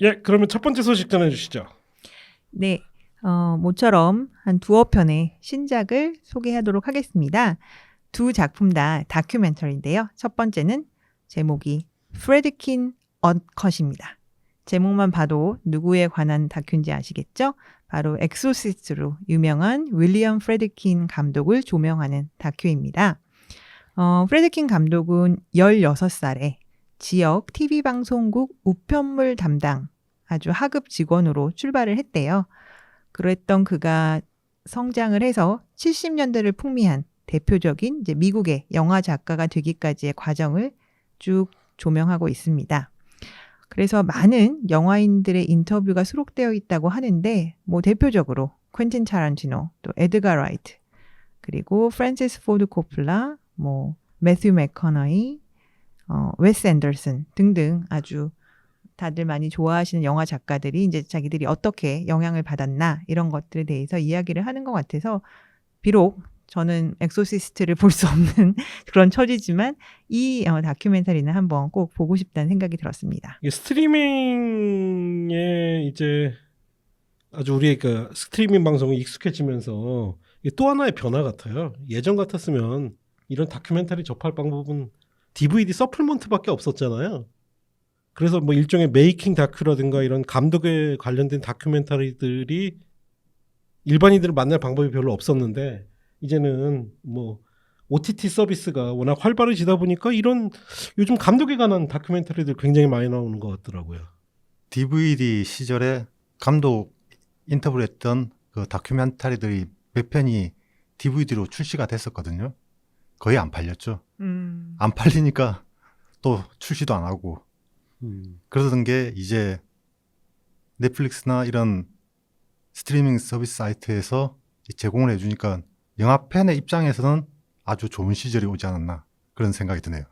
예, 그러면 첫 번째 소식 전해주시죠. 네, 모처럼 한 두어 편의 신작을 소개하도록 하겠습니다. 두 작품 다 다큐멘터리인데요. 첫 번째는 제목이 프레드킨 언컷입니다. 제목만 봐도 누구에 관한 다큐인지 아시겠죠? 바로 엑소시스트로 유명한 윌리엄 프레드킨 감독을 조명하는 다큐입니다. 프레드킨 감독은 16살에 지역 TV방송국 우편물 담당 아주 하급 직원으로 출발을 했대요. 그랬던 그가 성장을 해서 70년대를 풍미한 대표적인 이제 미국의 영화 작가가 되기까지의 과정을 쭉 조명하고 있습니다. 그래서 많은 영화인들의 인터뷰가 수록되어 있다고 하는데 뭐 대표적으로 퀸틴 타란티노, 또 에드가 라이트, 그리고 프랜시스 포드 코플라, 뭐 매튜 맥커너이, 웨스 앤더슨 등등 아주 다들 많이 좋아하시는 영화 작가들이 이제 자기들이 어떻게 영향을 받았나 이런 것들에 대해서 이야기를 하는 것 같아서 비록 저는 엑소시스트를 볼 수 없는 그런 처지지만 이 다큐멘터리는 한번 꼭 보고 싶다는 생각이 들었습니다. 이게 스트리밍에 이제 아주 우리의 그 스트리밍 방송이 익숙해지면서 이게 또 하나의 변화 같아요. 예전 같았으면 이런 다큐멘터리 접할 방법은 DVD 서플먼트밖에 없었잖아요. 그래서 뭐 일종의 메이킹 다큐라든가 이런 감독에 관련된 다큐멘터리들이 일반인들을 만날 방법이 별로 없었는데 이제는 뭐 OTT 서비스가 워낙 활발해지다 보니까 이런 요즘 감독에 관한 다큐멘터리들 굉장히 많이 나오는 것 같더라고요. DVD 시절에 감독 인터뷰를 했던 그 다큐멘터리들이 몇 편이 DVD로 출시가 됐었거든요. 거의 안 팔렸죠. 안 팔리니까 또 출시도 안 하고 그러던 게 이제 넷플릭스나 이런 스트리밍 서비스 사이트에서 제공을 해주니까 영화 팬의 입장에서는 아주 좋은 시절이 오지 않았나 그런 생각이 드네요.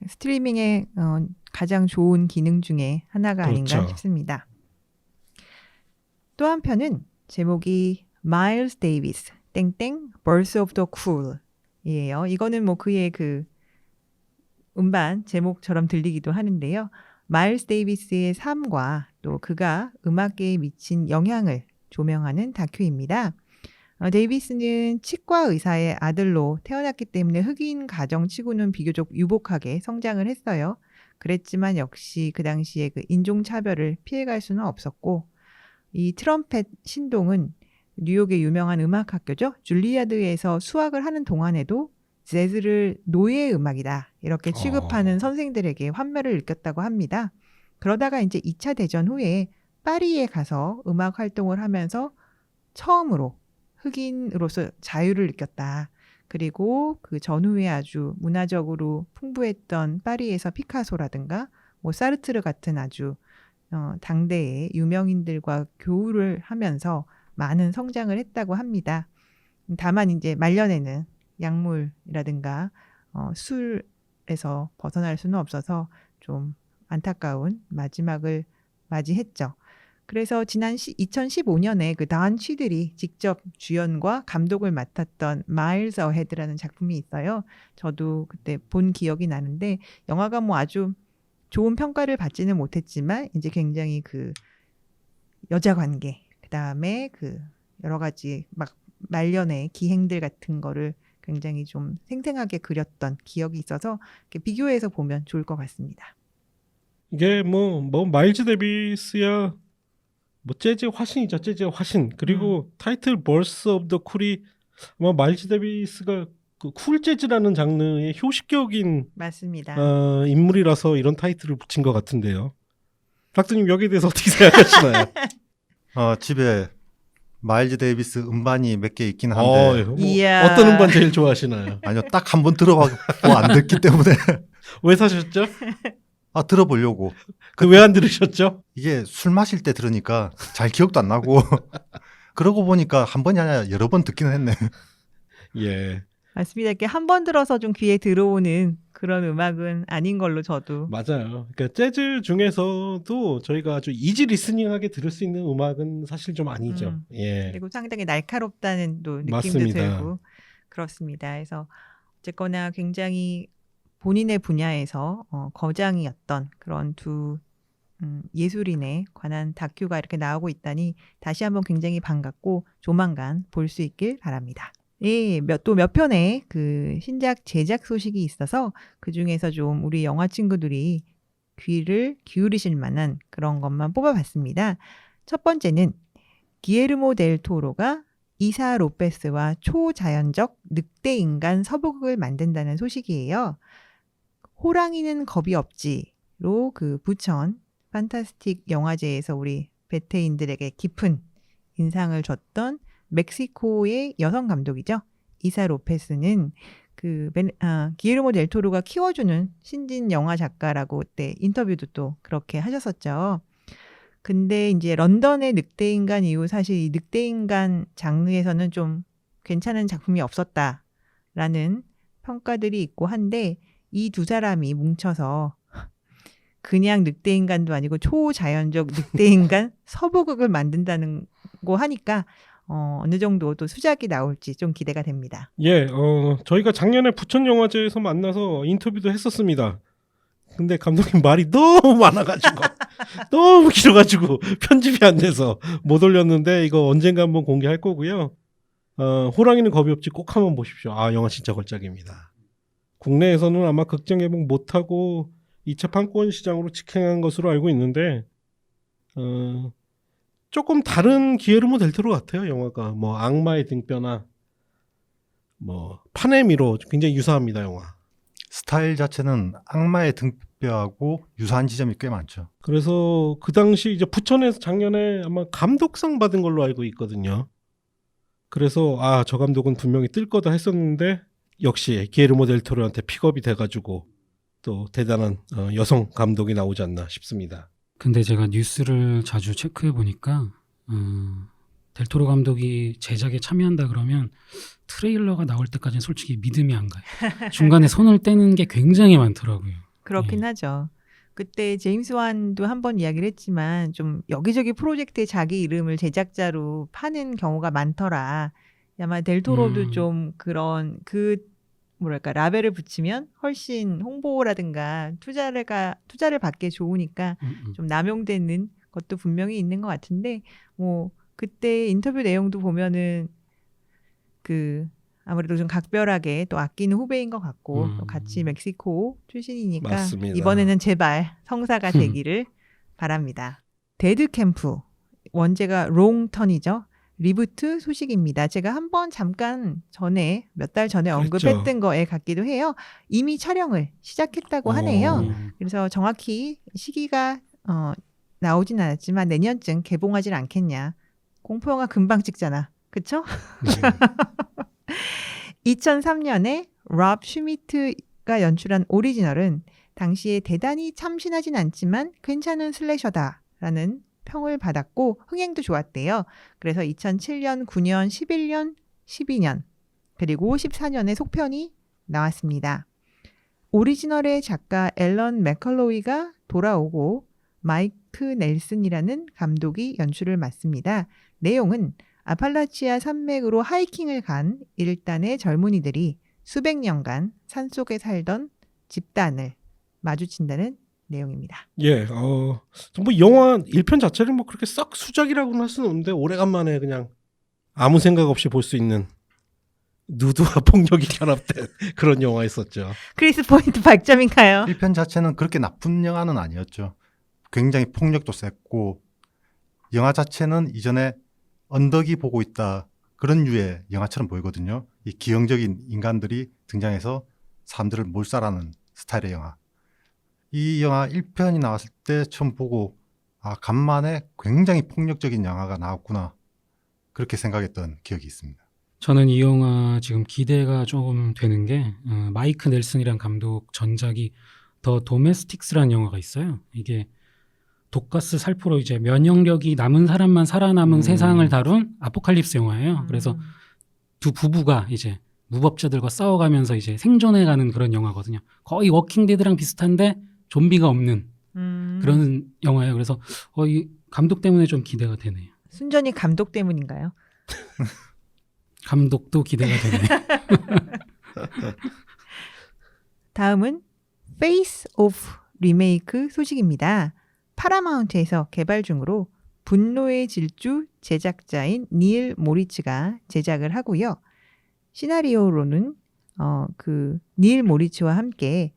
스트리밍의 가장 좋은 기능 중에 하나가 그렇죠. 아닌가 싶습니다. 또 한편은 제목이 마일스 데이비스 땡땡 Birth of the Cool 이에요. 이거는 뭐 그의 그 음반 제목처럼 들리기도 하는데요. 마일스 데이비스의 삶과 또 그가 음악계에 미친 영향을 조명하는 다큐입니다. 데이비스는 치과 의사의 아들로 태어났기 때문에 흑인 가정치고는 비교적 유복하게 성장을 했어요. 그랬지만 역시 그 당시에 그 인종차별을 피해갈 수는 없었고 이 트럼펫 신동은 뉴욕의 유명한 음악학교죠. 줄리아드에서 수학을 하는 동안에도 재즈를 노예의 음악이다 이렇게 취급하는 선생들에게 환멸을 느꼈다고 합니다. 그러다가 이제 2차 대전 후에 파리에 가서 음악 활동을 하면서 처음으로 흑인으로서 자유를 느꼈다. 그리고 그 전후에 아주 문화적으로 풍부했던 파리에서 피카소라든가 뭐 사르트르 같은 아주 당대의 유명인들과 교우를 하면서 많은 성장을 했다고 합니다. 다만 이제 말년에는 약물이라든가 술에서 벗어날 수는 없어서 좀 안타까운 마지막을 맞이했죠. 그래서 지난 2015년에 그 단 취들이 직접 주연과 감독을 맡았던 마일스 어헤드라는 작품이 있어요. 저도 그때 본 기억이 나는데 영화가 뭐 아주 좋은 평가를 받지는 못했지만 이제 굉장히 그 여자 관계 그다음에 그 여러 가지 막 말년의 기행들 같은 거를 굉장히 좀 생생하게 그렸던 기억이 있어서 비교해서 보면 좋을 것 같습니다. 이게 뭐 마일즈 데이비스야 뭐 재즈의 화신이죠. 재즈의 화신. 그리고 타이틀 버스 오브 더 쿨이 아마 마일즈 데이비스가 그 쿨 재즈라는 장르의 효시격인 맞습니다. 인물이라서 이런 타이틀을 붙인 것 같은데요. 락드님 여기에 대해서 어떻게 생각하시나요? 집에 마일즈 데이비스 음반이 몇 개 있긴 한데 뭐 이야. 어떤 음반 제일 좋아하시나요? 아니요 딱 한 번 들어보고 안 듣기 때문에 왜 사셨죠? 들어보려고. 왜 안 들으셨죠? 이게 술 마실 때 들으니까 잘 기억도 안 나고 그러고 보니까 한 번이 아니라 여러 번 듣기는 했네. 예. 맞습니다. 이렇게 한 번 들어서 좀 귀에 들어오는 그런 음악은 아닌 걸로 저도. 맞아요. 그러니까 재즈 중에서도 저희가 아주 이지 리스닝하게 들을 수 있는 음악은 사실 좀 아니죠. 예. 그리고 상당히 날카롭다는 또 느낌도 맞습니다. 들고 그렇습니다. 그래서 어쨌거나 굉장히 본인의 분야에서 거장이었던 그런 두 예술인에 관한 다큐가 이렇게 나오고 있다니 다시 한번 굉장히 반갑고 조만간 볼 수 있길 바랍니다. 예, 또 몇 편의 그 신작 제작 소식이 있어서 그 중에서 좀 우리 영화 친구들이 귀를 기울이실 만한 그런 것만 뽑아봤습니다. 첫 번째는 기에르모 델 토로가 이사 로페스와 초자연적 늑대 인간 서부극을 만든다는 소식이에요. 호랑이는 겁이 없지로 그 부천 판타스틱 영화제에서 우리 베테인들에게 깊은 인상을 줬던 멕시코의 여성 감독이죠. 이사 로페스는 기에르모 델 토로가 키워주는 신진 영화 작가라고 그때 인터뷰도 또 그렇게 하셨었죠. 근데 이제 런던의 늑대인간 이후 사실 이 늑대인간 장르에서는 좀 괜찮은 작품이 없었다라는 평가들이 있고 한데 이 두 사람이 뭉쳐서 그냥 늑대인간도 아니고 초자연적 늑대인간 서부극을 만든다는 거 하니까 어느 정도 또 수작이 나올지 좀 기대가 됩니다. 예, 저희가 작년에 부천 영화제에서 만나서 인터뷰도 했었습니다. 근데 감독님 말이 너무 많아가지고 너무 길어가지고 편집이 안 돼서 못 올렸는데 이거 언젠가 한번 공개할 거고요. 호랑이는 겁이 없지 꼭 한번 보십시오. 아, 영화 진짜 걸작입니다. 국내에서는 아마 극장 개봉 못하고 2차 판권 시장으로 직행한 것으로 알고 있는데 조금 다른 기에르모 델 토로 같아요. 영화가 뭐 악마의 등뼈나 뭐 파네미로 굉장히 유사합니다. 영화. 스타일 자체는 악마의 등뼈하고 유사한 지점이 꽤 많죠. 그래서 그 당시 이제 부천에서 작년에 아마 감독상 받은 걸로 알고 있거든요. 그래서 저 감독은 분명히 뜰 거다 했었는데 역시 기에르모 델 토로한테 픽업이 돼가지고 또 대단한 여성 감독이 나오지 않나 싶습니다. 근데 제가 뉴스를 자주 체크해 보니까 델토로 감독이 제작에 참여한다 그러면 트레일러가 나올 때까지는 솔직히 믿음이 안 가요. 중간에 손을 떼는 게 굉장히 많더라고요. 그렇긴 하죠. 그때 제임스 완도 한번 이야기를 했지만 좀 여기저기 프로젝트에 자기 이름을 제작자로 파는 경우가 많더라. 아마 델토로도 좀 그런 라벨을 붙이면 훨씬 홍보라든가 투자를 받기 좋으니까 좀 남용되는 것도 분명히 있는 것 같은데 뭐 그때 인터뷰 내용도 보면은 아무래도 좀 각별하게 또 아끼는 후배인 것 같고 또 같이 멕시코 출신이니까 맞습니다. 이번에는 제발 성사가 되기를 바랍니다. 데드 캠프 원제가 롱턴이죠. 리부트 소식입니다. 제가 한번 잠깐 몇 달 전에 언급했던 거에 같기도 해요. 이미 촬영을 시작했다고 하네요. 그래서 정확히 시기가 나오진 않았지만 내년쯤 개봉하진 않겠냐. 공포영화 금방 찍잖아. 그쵸? 네. 2003년에 롭 슈미트가 연출한 오리지널은 당시에 대단히 참신하진 않지만 괜찮은 슬래셔다라는 평을 받았고 흥행도 좋았대요. 그래서 2007년, 9년, 11년, 12년 그리고 14년에 속편이 나왔습니다. 오리지널의 작가 앨런 맥컬로이가 돌아오고 마이크 넬슨이라는 감독이 연출을 맡습니다. 내용은 아팔라치아 산맥으로 하이킹을 간 일단의 젊은이들이 수백 년간 산속에 살던 집단을 마주친다는 내용입니다. 예, 뭐 영화 1편 자체를 뭐 그렇게 썩 수작이라고는 할 수는 없는데 오래간만에 그냥 아무 생각 없이 볼 수 있는 누드와 폭력이 결합된 그런 영화였었죠. 크리스 포인트 100점인가요? 1편 자체는 그렇게 나쁜 영화는 아니었죠. 굉장히 폭력도 셌고 영화 자체는 이전에 언덕이 보고 있다 그런 류의 영화처럼 보이거든요. 이 기형적인 인간들이 등장해서 사람들을 몰살하는 스타일의 영화. 이 영화 1편이 나왔을 때 처음 보고 간만에 굉장히 폭력적인 영화가 나왔구나 그렇게 생각했던 기억이 있습니다. 저는 이 영화 지금 기대가 조금 되는 게 마이크 넬슨이란 감독 전작이 더 도메스틱스라는 영화가 있어요. 이게 독가스 살포로 이제 면역력이 남은 사람만 살아남은 세상을 다룬 아포칼립스 영화예요. 그래서 두 부부가 이제 무법자들과 싸워가면서 이제 생존해가는 그런 영화거든요. 거의 워킹데드랑 비슷한데 좀비가 없는 그런 영화예요. 그래서 이 감독 때문에 좀 기대가 되네요. 순전히 감독 때문인가요? 감독도 기대가 되네요. 다음은 페이스 오프 리메이크 소식입니다. 파라마운트에서 개발 중으로 분노의 질주 제작자인 닐 모리츠가 제작을 하고요. 시나리오로는 그 닐 모리츠와 함께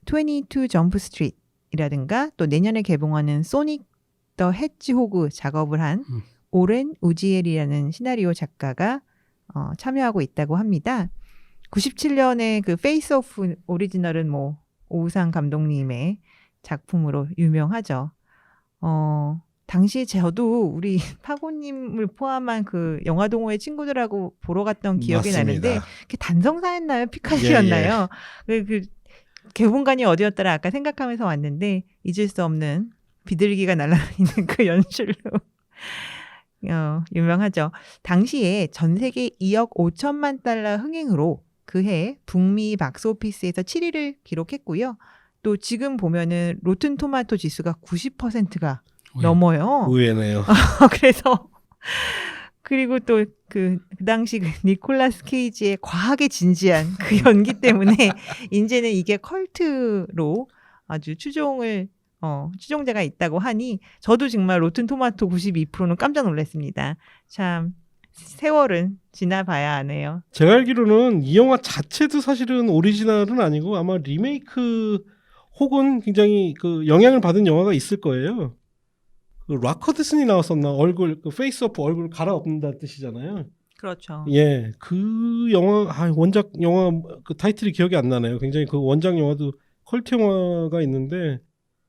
22 점프 스트리트이라든가 또 내년에 개봉하는 소닉 더 해지호그 작업을 한 오렌 우지엘이라는 시나리오 작가가 참여하고 있다고 합니다. 97년에 그 페이스 오프 오리지널은 뭐 오우상 감독님의 작품으로 유명하죠. 당시 저도 우리 파고님을 포함한 그 영화동호회 친구들하고 보러 갔던 기억이 맞습니다. 나는데 그게 단성사였나요? 피카시였나요? 그 개봉관이 어디였더라 아까 생각하면서 왔는데 잊을 수 없는 비둘기가 날아다니는 그 연출로 유명하죠. 당시에 전 세계 2억 5천만 달러 흥행으로 그해 북미 박스오피스에서 7위를 기록했고요. 또 지금 보면은 로튼 토마토 지수가 90%가 넘어요. 의외네요. 그래서 그리고 또 그 당시 그 니콜라스 케이지의 과하게 진지한 그 연기 때문에 이제는 이게 컬트로 아주 추종자가 있다고 하니 저도 정말 로튼 토마토 92%는 깜짝 놀랐습니다. 참 세월은 지나봐야 하네요. 제가 알기로는 이 영화 자체도 사실은 오리지널은 아니고 아마 리메이크 혹은 굉장히 그 영향을 받은 영화가 있을 거예요. 그 락커드슨이 나왔었나? 얼굴 그 페이스오프 얼굴 갈아엎는다는 뜻이잖아요. 그렇죠. 예, 그 영화 원작 영화 그 타이틀이 기억이 안 나네요. 굉장히 그 원작 영화도 컬트 영화가 있는데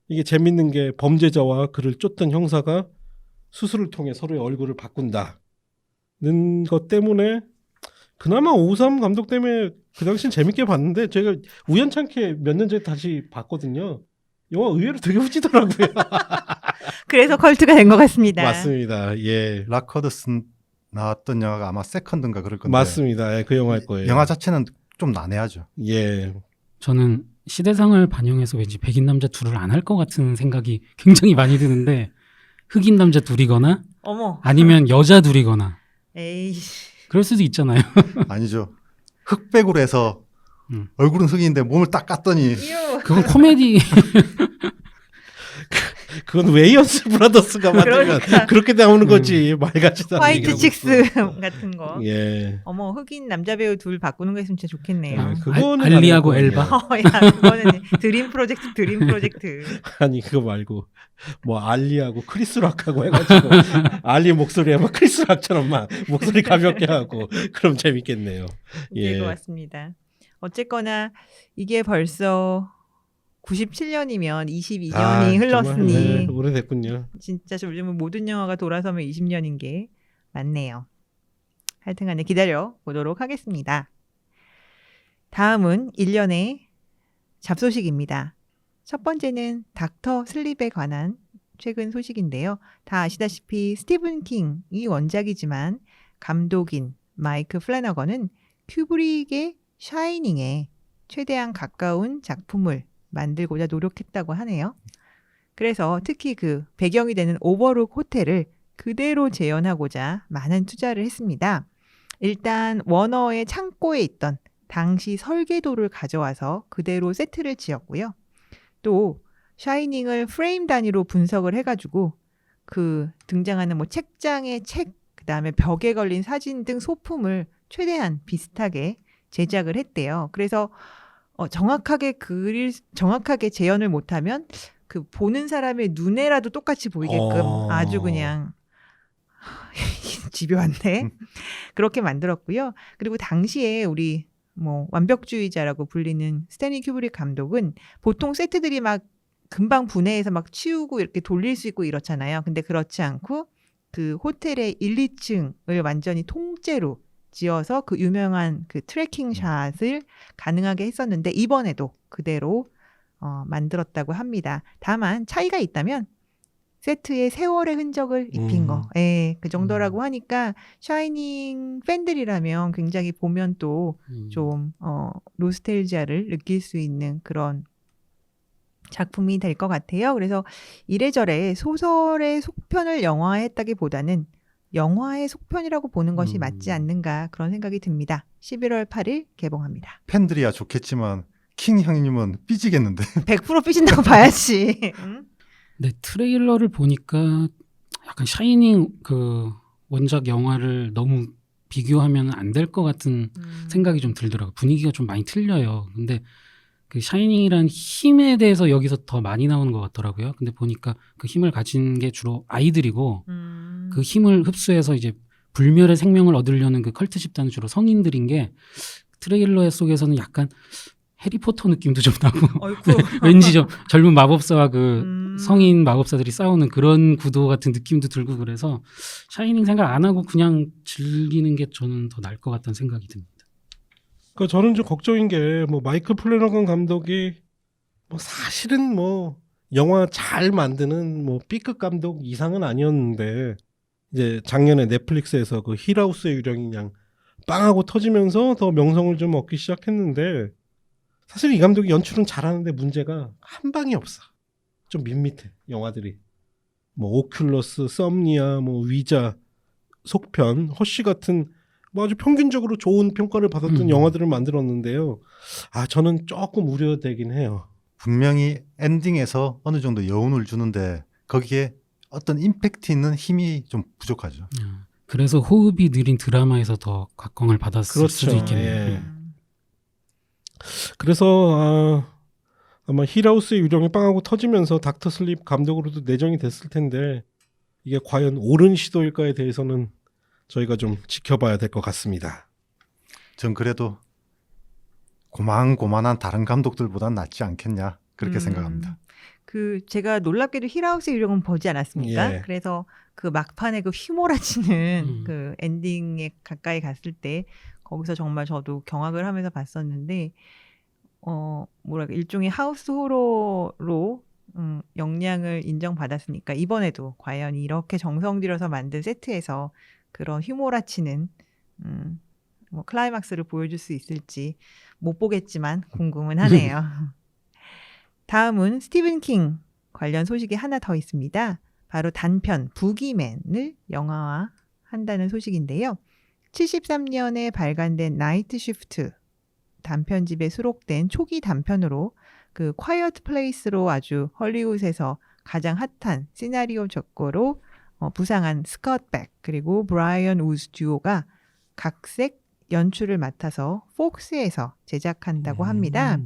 이게 재밌는 게 범죄자와 그를 쫓던 형사가 수술을 통해 서로의 얼굴을 바꾼다는 것 때문에 그나마 오삼 감독 때문에 그 당시엔 재밌게 봤는데 제가 우연찮게 몇 년 전에 다시 봤거든요. 영화 의외로 되게 후지더라고요. 그래서 컬트가 된 것 같습니다. 맞습니다. 예, 락커드슨 나왔던 영화가 아마 세컨드인가 그럴 건데 맞습니다. 예, 그 영화일 거예요. 영화 자체는 좀 난해하죠. 예, 저는 시대상을 반영해서 왠지 백인 남자 둘을 안 할 것 같은 생각이 굉장히 많이 드는데 흑인 남자 둘이거나 어머. 아니면 여자 둘이거나 에이. 그럴 수도 있잖아요. 아니죠. 흑백으로 해서 얼굴은 흑인인데 몸을 딱 깠더니 이유. 그건 코미디. 그건 웨이언스 브라더스가 만들면 그러니까. 그렇게 나오는 거지. 말 같지도 않은 화이트 얘기하고 칙스 있어. 같은 거. 예. 어머 흑인 남자 배우 둘 바꾸는 거 있으면 진짜 좋겠네요. 예, 그거는 알리하고 아니고, 엘바. 야, 그거는 드림 프로젝트. 아니 그거 말고 뭐 알리하고 크리스 락하고 해가지고 알리 목소리에 막 크리스 락처럼 막 목소리 가볍게 하고 그럼 재밌겠네요. 될 것 같습니다. 어쨌거나 이게 벌써 97년이면 22년이 흘렀으니 정말, 네, 오래됐군요. 진짜 요즘은 모든 영화가 돌아서면 20년인 게 맞네요. 하여튼간에 기다려 보도록 하겠습니다. 다음은 1년의 잡소식입니다. 첫 번째는 닥터 슬립에 관한 최근 소식인데요. 다 아시다시피 스티븐 킹이 원작이지만 감독인 마이크 플래너건은 큐브릭의 샤이닝에 최대한 가까운 작품을 만들고자 노력했다고 하네요. 그래서 특히 그 배경이 되는 오버룩 호텔을 그대로 재현하고자 많은 투자를 했습니다. 일단 워너의 창고에 있던 당시 설계도를 가져와서 그대로 세트를 지었고요. 또 샤이닝을 프레임 단위로 분석을 해가지고 그 등장하는 뭐 책장의 책, 그다음에 벽에 걸린 사진 등 소품을 최대한 비슷하게 제작을 했대요. 그래서 정확하게 재현을 못하면 그 보는 사람의 눈에라도 똑같이 보이게끔 아주 그냥 집요한데 그렇게 만들었고요. 그리고 당시에 우리 뭐 완벽주의자라고 불리는 스탠리 큐브릭 감독은 보통 세트들이 막 금방 분해해서 막 치우고 이렇게 돌릴 수 있고 이렇잖아요. 근데 그렇지 않고 그 호텔의 1, 2층을 완전히 통째로 지어서 그 유명한 그 트래킹 샷을 가능하게 했었는데 이번에도 그대로 만들었다고 합니다. 다만 차이가 있다면 세트에 세월의 흔적을 입힌 거. 예, 그 정도라고 하니까 샤이닝 팬들이라면 굉장히 보면 또 좀 노스텔지아를 느낄 수 있는 그런 작품이 될 것 같아요. 그래서 이래저래 소설의 속편을 영화화했다기보다는 영화의 속편이라고 보는 것이 맞지 않는가 그런 생각이 듭니다. 11월 8일 개봉합니다. 팬들이야 좋겠지만 킹 형님은 삐지겠는데. 100% 삐진다고 봐야지. 응? 근데 트레일러를 보니까 약간 샤이닝 그 원작 영화를 너무 비교하면 안 될 것 같은 생각이 좀 들더라고요. 분위기가 좀 많이 틀려요. 근데 그 샤이닝이란 힘에 대해서 여기서 더 많이 나오는 것 같더라고요. 근데 보니까 그 힘을 가진 게 주로 아이들이고 그 힘을 흡수해서 이제 불멸의 생명을 얻으려는 그 컬트 집단은 주로 성인들인 게 트레일러 속에서는 약간 해리포터 느낌도 좀 나고 어이쿠. 왠지 좀 젊은 마법사와 그 음. 성인 마법사들이 싸우는 그런 구도 같은 느낌도 들고 그래서 샤이닝 생각 안 하고 그냥 즐기는 게 저는 더 나을 것 같다는 생각이 듭니다. 그 저는 좀 걱정인 게 뭐 마이클 플래너건 감독이 뭐 사실은 뭐 영화 잘 만드는 뭐 B급 감독 이상은 아니었는데 이제 작년에 넷플릭스에서 그 힐하우스의 유령이 그냥 빵하고 터지면서 더 명성을 좀 얻기 시작했는데 사실 이 감독이 연출은 잘하는데 문제가 한 방이 없어. 좀 밋밋해 영화들이. 뭐 오큘러스, 썸니아, 뭐 위자, 속편, 허쉬 같은 뭐 아주 평균적으로 좋은 평가를 받았던 영화들을 만들었는데요. 아 저는 조금 우려되긴 해요. 분명히 엔딩에서 어느 정도 여운을 주는데 거기에 어떤 임팩트 있는 힘이 좀 부족하죠. 그래서 호흡이 느린 드라마에서 더 각광을 받았을 그렇죠. 수도 있겠네요. 예. 그래서 아마 힐하우스의 유령이 빵하고 터지면서 닥터 슬립 감독으로도 내정이 됐을 텐데 이게 과연 옳은 시도일까에 대해서는 저희가 좀 지켜봐야 될 것 같습니다. 전 그래도 고만고만한 다른 감독들보단 낫지 않겠냐 그렇게 생각합니다. 그 제가 놀랍게도 힐하우스의 유령은 보지 않았습니까? 예. 그래서 그 막판에 그 휘몰아치는 음. 그 엔딩에 가까이 갔을 때 거기서 정말 저도 경악을 하면서 봤었는데 뭐랄까 일종의 하우스 호러로 영향을 인정받았으니까 이번에도 과연 이렇게 정성 들여서 만든 세트에서 그런 휘몰아치는 뭐 클라이막스를 보여줄 수 있을지 못 보겠지만 궁금은 하네요. 다음은 스티븐 킹 관련 소식이 하나 더 있습니다. 바로 단편 부기맨을 영화화한다는 소식인데요. 73년에 발간된 나이트 쉬프트 단편집에 수록된 초기 단편으로 그 콰이어트 플레이스로 아주 헐리우드에서 가장 핫한 시나리오 작가로 부상한 스콧 백 그리고 브라이언 우즈 듀오가 각색 연출을 맡아서 폭스에서 제작한다고 합니다.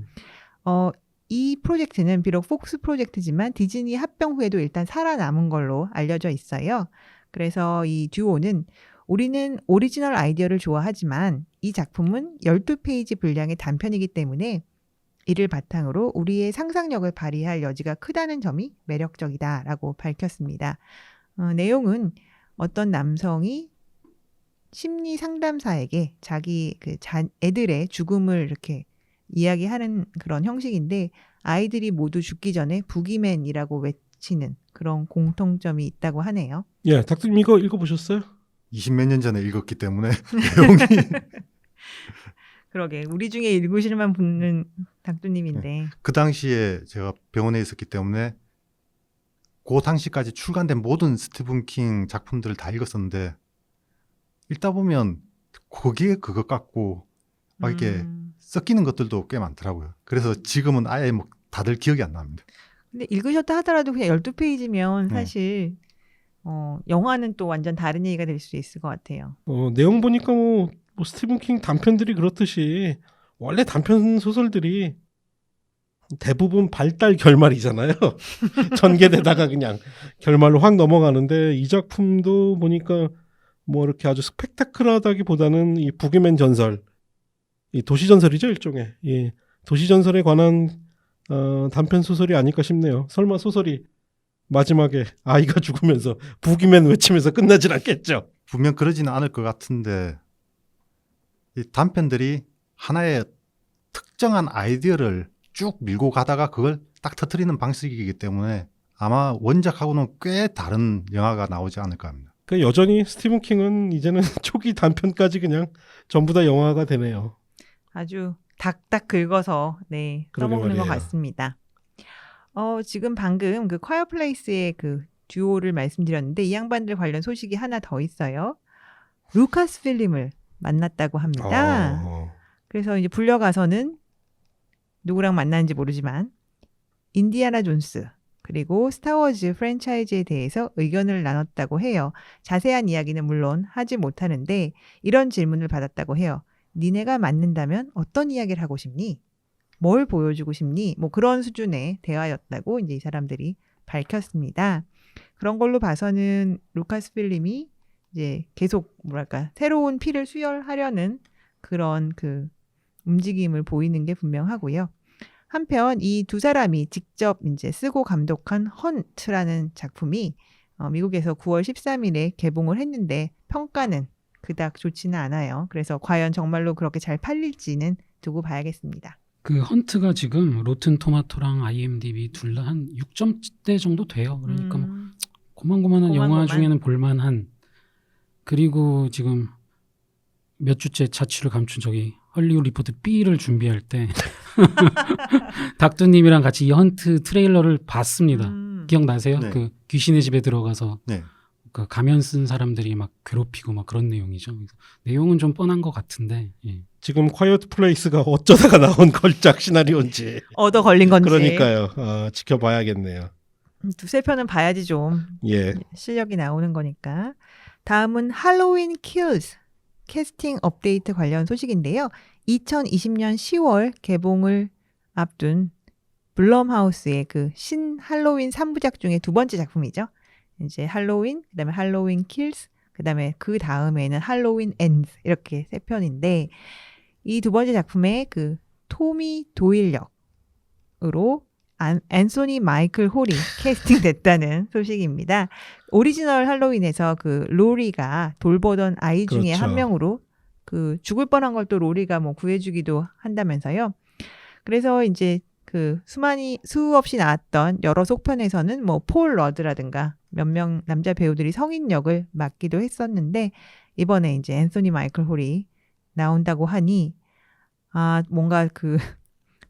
이 프로젝트는 비록 폭스 프로젝트지만 디즈니 합병 후에도 일단 살아남은 걸로 알려져 있어요. 그래서 이 듀오는 우리는 오리지널 아이디어를 좋아하지만 이 작품은 12페이지 분량의 단편이기 때문에 이를 바탕으로 우리의 상상력을 발휘할 여지가 크다는 점이 매력적이다라고 밝혔습니다. 내용은 어떤 남성이 심리 상담사에게 자기 그 애들의 죽음을 이렇게 이야기하는 그런 형식인데 아이들이 모두 죽기 전에 부기맨이라고 외치는 그런 공통점이 있다고 하네요. 예, 닥터님 이거 읽어보셨어요? 20몇 년 전에 읽었기 때문에 내용이 그러게 우리 중에 읽으실만 분은 닥두님인데 그 당시에 제가 병원에 있었기 때문에 그 당시까지 출간된 모든 스티븐 킹 작품들을 다 읽었었는데 읽다 보면 거기에 그것 같고 막 이렇게 섞이는 것들도 꽤 많더라고요. 그래서 지금은 아예 뭐 다들 기억이 안 납니다. 근데 읽으셨다 하더라도 그냥 12페이지면 사실 영화는 또 완전 다른 얘기가 될 수 있을 것 같아요. 내용 보니까 뭐 스티븐 킹 단편들이 그렇듯이 원래 단편 소설들이 대부분 발달 결말이잖아요. 전개되다가 그냥 결말로 확 넘어가는데 이 작품도 보니까 뭐 이렇게 아주 스펙타클하다기보다는 이 부기맨 전설, 이 도시 전설이죠 일종의. 이 도시 전설에 관한 단편 소설이 아닐까 싶네요. 설마 소설이 마지막에 아이가 죽으면서 부기맨 외치면서 끝나진 않겠죠. 분명 그러지는 않을 것 같은데 이 단편들이 하나의 특정한 아이디어를 쭉 밀고 가다가 그걸 딱 터뜨리는 방식이기 때문에 아마 원작하고는 꽤 다른 영화가 나오지 않을까 합니다. 그러니까 여전히 스티븐 킹은 이제는 초기 단편까지 그냥 전부 다 영화가 되네요. 아주 닥닥 긁어서 네 그러게 써먹는 것 말이에요. 같습니다. 지금 방금 그 콰이어 플레이스의 그 듀오를 말씀드렸는데 이 양반들 관련 소식이 하나 더 있어요. 루카스 필름을 만났다고 합니다. 그래서 이제 불려가서는 누구랑 만나는지 모르지만 인디아나 존스 그리고 스타워즈 프랜차이즈에 대해서 의견을 나눴다고 해요. 자세한 이야기는 물론 하지 못하는데 이런 질문을 받았다고 해요. 니네가 맞는다면 어떤 이야기를 하고 싶니? 뭘 보여주고 싶니? 뭐 그런 수준의 대화였다고 이제 이 사람들이 밝혔습니다. 그런 걸로 봐서는 루카스 필름이 이제 계속 뭐랄까 새로운 피를 수혈하려는 그런 그 움직임을 보이는 게 분명하고요. 한편 이 두 사람이 직접 이제 쓰고 감독한 헌트라는 작품이 미국에서 9월 13일에 개봉을 했는데 평가는 그닥 좋지는 않아요. 그래서 과연 정말로 그렇게 잘 팔릴지는 두고 봐야겠습니다. 그 헌트가 지금 로튼 토마토랑 IMDb 둘 다 한 6점대 정도 돼요. 그러니까 뭐 고만고만한 영화 고만고만. 중에는 볼만한. 그리고 지금 몇 주째 자취를 감춘 저기 헐리우드 리포트 B를 준비할 때 닥두님이랑 같이 이 헌트 트레일러를 봤습니다. 기억나세요? 네. 그 귀신의 집에 들어가서 네. 그 가면 쓴 사람들이 막 괴롭히고 막 그런 내용이죠. 그래서 내용은 좀 뻔한 것 같은데. 예. 지금 콰이어트 플레이스가 어쩌다가 나온 걸작 시나리오인지. 얻어 걸린 건지. 그러니까요. 지켜봐야겠네요. 두세 편은 봐야지 좀 예. 실력이 나오는 거니까. 다음은 할로윈 킬즈 캐스팅 업데이트 관련 소식인데요. 2020년 10월 개봉을 앞둔 블럼하우스의 그 신 할로윈 3부작 중에 두 번째 작품이죠. 이제 할로윈, 그다음에 할로윈 킬즈, 그다음에 그 다음에는 할로윈 엔드 이렇게 세 편인데 이 두 번째 작품에 그 토미 도일 역으로 앤소니 마이클 홀이 캐스팅됐다는 소식입니다. 오리지널 할로윈에서 그 로리가 돌보던 아이 중에 그렇죠. 한 명으로 그 죽을 뻔한 걸 또 로리가 뭐 구해주기도 한다면서요. 그래서 이제 그 수없이 나왔던 여러 속편에서는 뭐 폴 러드라든가 몇 명 남자 배우들이 성인 역을 맡기도 했었는데 이번에 이제 앤소니 마이클 홀이 나온다고 하니 뭔가 그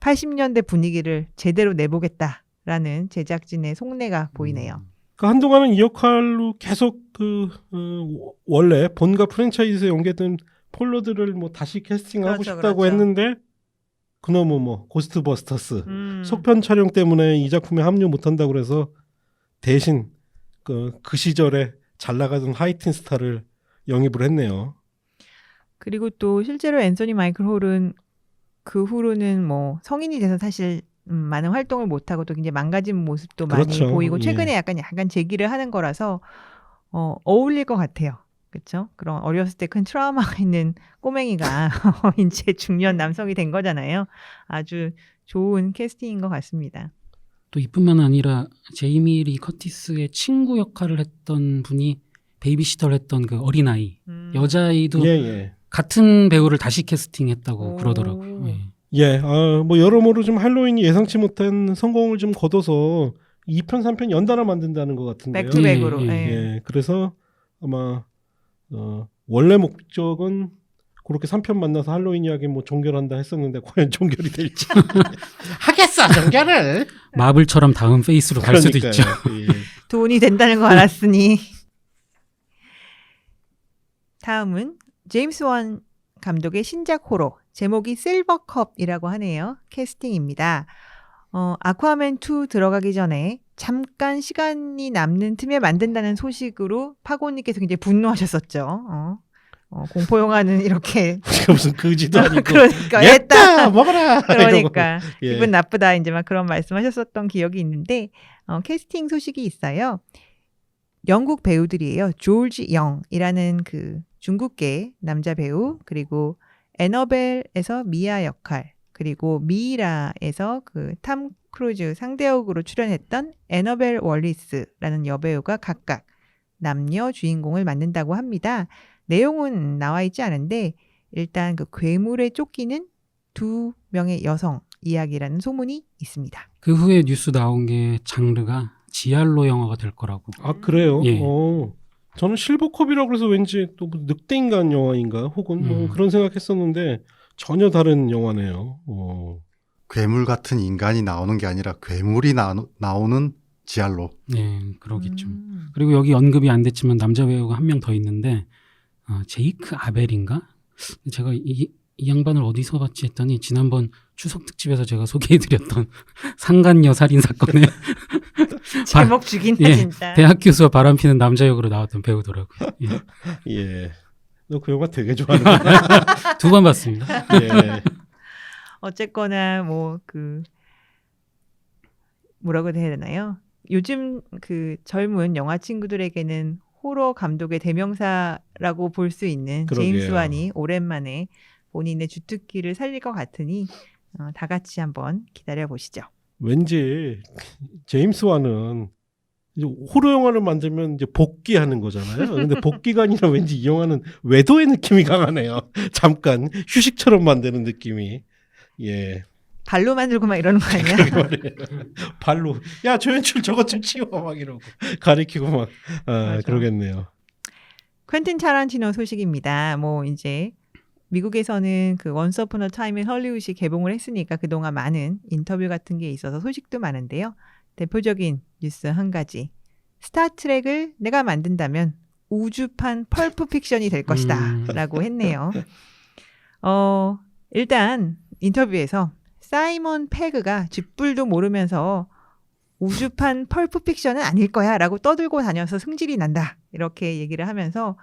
80년대 분위기를 제대로 내보겠다라는 제작진의 속내가 보이네요. 그 한동안은 이 역할로 계속 원래 본가 프랜차이즈에 연계된 폴로들을 뭐 다시 캐스팅하고 그렇죠, 싶다고 그렇죠. 했는데 그놈은 뭐 고스트버스터스 속편 촬영 때문에 이 작품에 합류 못한다고 그래서 대신 그 시절에 잘 나가던 하이틴 스타를 영입을 했네요. 그리고 또 실제로 앤소니 마이클 홀은 그 후로는 뭐 성인이 돼서 사실 많은 활동을 못하고 또 굉장히 망가진 모습도 그렇죠. 많이 보이고 예. 최근에 약간 재기를 하는 거라서 어울릴 것 같아요. 그렇죠? 그런 어렸을 때 큰 트라우마가 있는 꼬맹이가 이제 중년 남성이 된 거잖아요. 아주 좋은 캐스팅인 것 같습니다. 또 이뿐만 아니라 제이미 리 커티스의 친구 역할을 했던 분이 베이비시터를 했던 그 어린아이 여자아이도 예. 같은 배우를 다시 캐스팅했다고 오. 그러더라고요. 예. 예. 뭐 여러모로 좀 할로윈이 예상치 못한 성공을 좀 거둬서 2편, 3편 연달아 만든다는 것 같은데요. 백투백으로. 예, 예. 예. 그래서 아마 원래 목적은 그렇게 3편 만나서 할로윈 이야기 뭐 종결한다 했었는데 과연 종결이 될지. 하겠어 종결을. 마블처럼 다음 페이스로 갈 수도 있죠. 예. 돈이 된다는 거 알았으니. 다음은 제임스 원 감독의 신작 호러 제목이 실버컵이라고 하네요. 캐스팅입니다. 아쿠아맨 2 들어가기 전에 잠깐 시간이 남는 틈에 만든다는 소식으로 파고님께서 굉장히 분노하셨었죠. 공포 영화는 이렇게 제가 무슨 그지도 아니고. 그러니까 했다 먹어라. 그러니까 이러고. 예. 기분 나쁘다 이제 막 그런 말씀하셨었던 기억이 있는데 캐스팅 소식이 있어요. 영국 배우들이에요. 조지 영이라는 그 중국계 남자 배우 그리고 애너벨에서 미아 역할 그리고 미이라에서 그 탐 크루즈 상대역으로 출연했던 애너벨 월리스라는 여배우가 각각 남녀 주인공을 맡는다고 합니다. 내용은 나와 있지 않은데 일단 그 괴물에 쫓기는 두 명의 여성 이야기라는 소문이 있습니다. 그 후에 뉴스 나온 게 장르가 지알로 영화가 될 거라고. 아 그래요? 예. 저는 실버컵이라고 그래서 왠지 또 늑대인간 영화인가 혹은 뭐 그런 생각했었는데 전혀 다른 영화네요. 괴물 같은 인간이 나오는 게 아니라 괴물이 나오는 지알로. 네, 그러겠죠. 그리고 여기 언급이 안 됐지만 남자 배우가 한 명 더 있는데 제이크 아벨인가? 제가 이 양반을 어디서 봤지 했더니 지난번 추석 특집에서 제가 소개해드렸던 상간녀 살인 사건에 제목 죽이네 예, 진짜. 대학 교수와 바람피는 남자 역으로 나왔던 배우더라고요. 예. 예. 너 그 영화 되게 좋아하는구나. 2번 봤습니다. 예. 어쨌거나 뭐 그 뭐라고 해야 되나요? 요즘 그 젊은 영화 친구들에게는 호러 감독의 대명사라고 볼 수 있는 그러게요. 제임스 완이 오랜만에 본인의 주특기를 살릴 것 같으니 다 같이 한번 기다려 보시죠. 왠지 제임스 완은 이제 호러 영화를 만들면 이제 복귀하는 거잖아요. 근데 복귀가 아니라 왠지 이 영화는 외도의 느낌이 강하네요. 잠깐 휴식처럼 만드는 느낌이. 예. 발로 만들고 막 이러는 거 아니야? 그러게 말이에요. 발로 야 조연출 저것 좀 치워 막 이러고 가리키고 막 맞아. 그러겠네요. 퀸틴 타란티노 소식입니다. 뭐 이제 미국에서는 그 원스 어폰 어 타임 인 헐리우드이 개봉을 했으니까 그동안 많은 인터뷰 같은 게 있어서 소식도 많은데요. 대표적인 뉴스 한 가지. 스타트랙을 내가 만든다면 우주판 펄프 픽션이 될 것이다 라고 했네요. 일단 인터뷰에서 사이먼 페그가 쥐뿔도 모르면서 우주판 펄프 픽션은 아닐 거야 라고 떠들고 다녀서 승질이 난다 이렇게 얘기를 하면서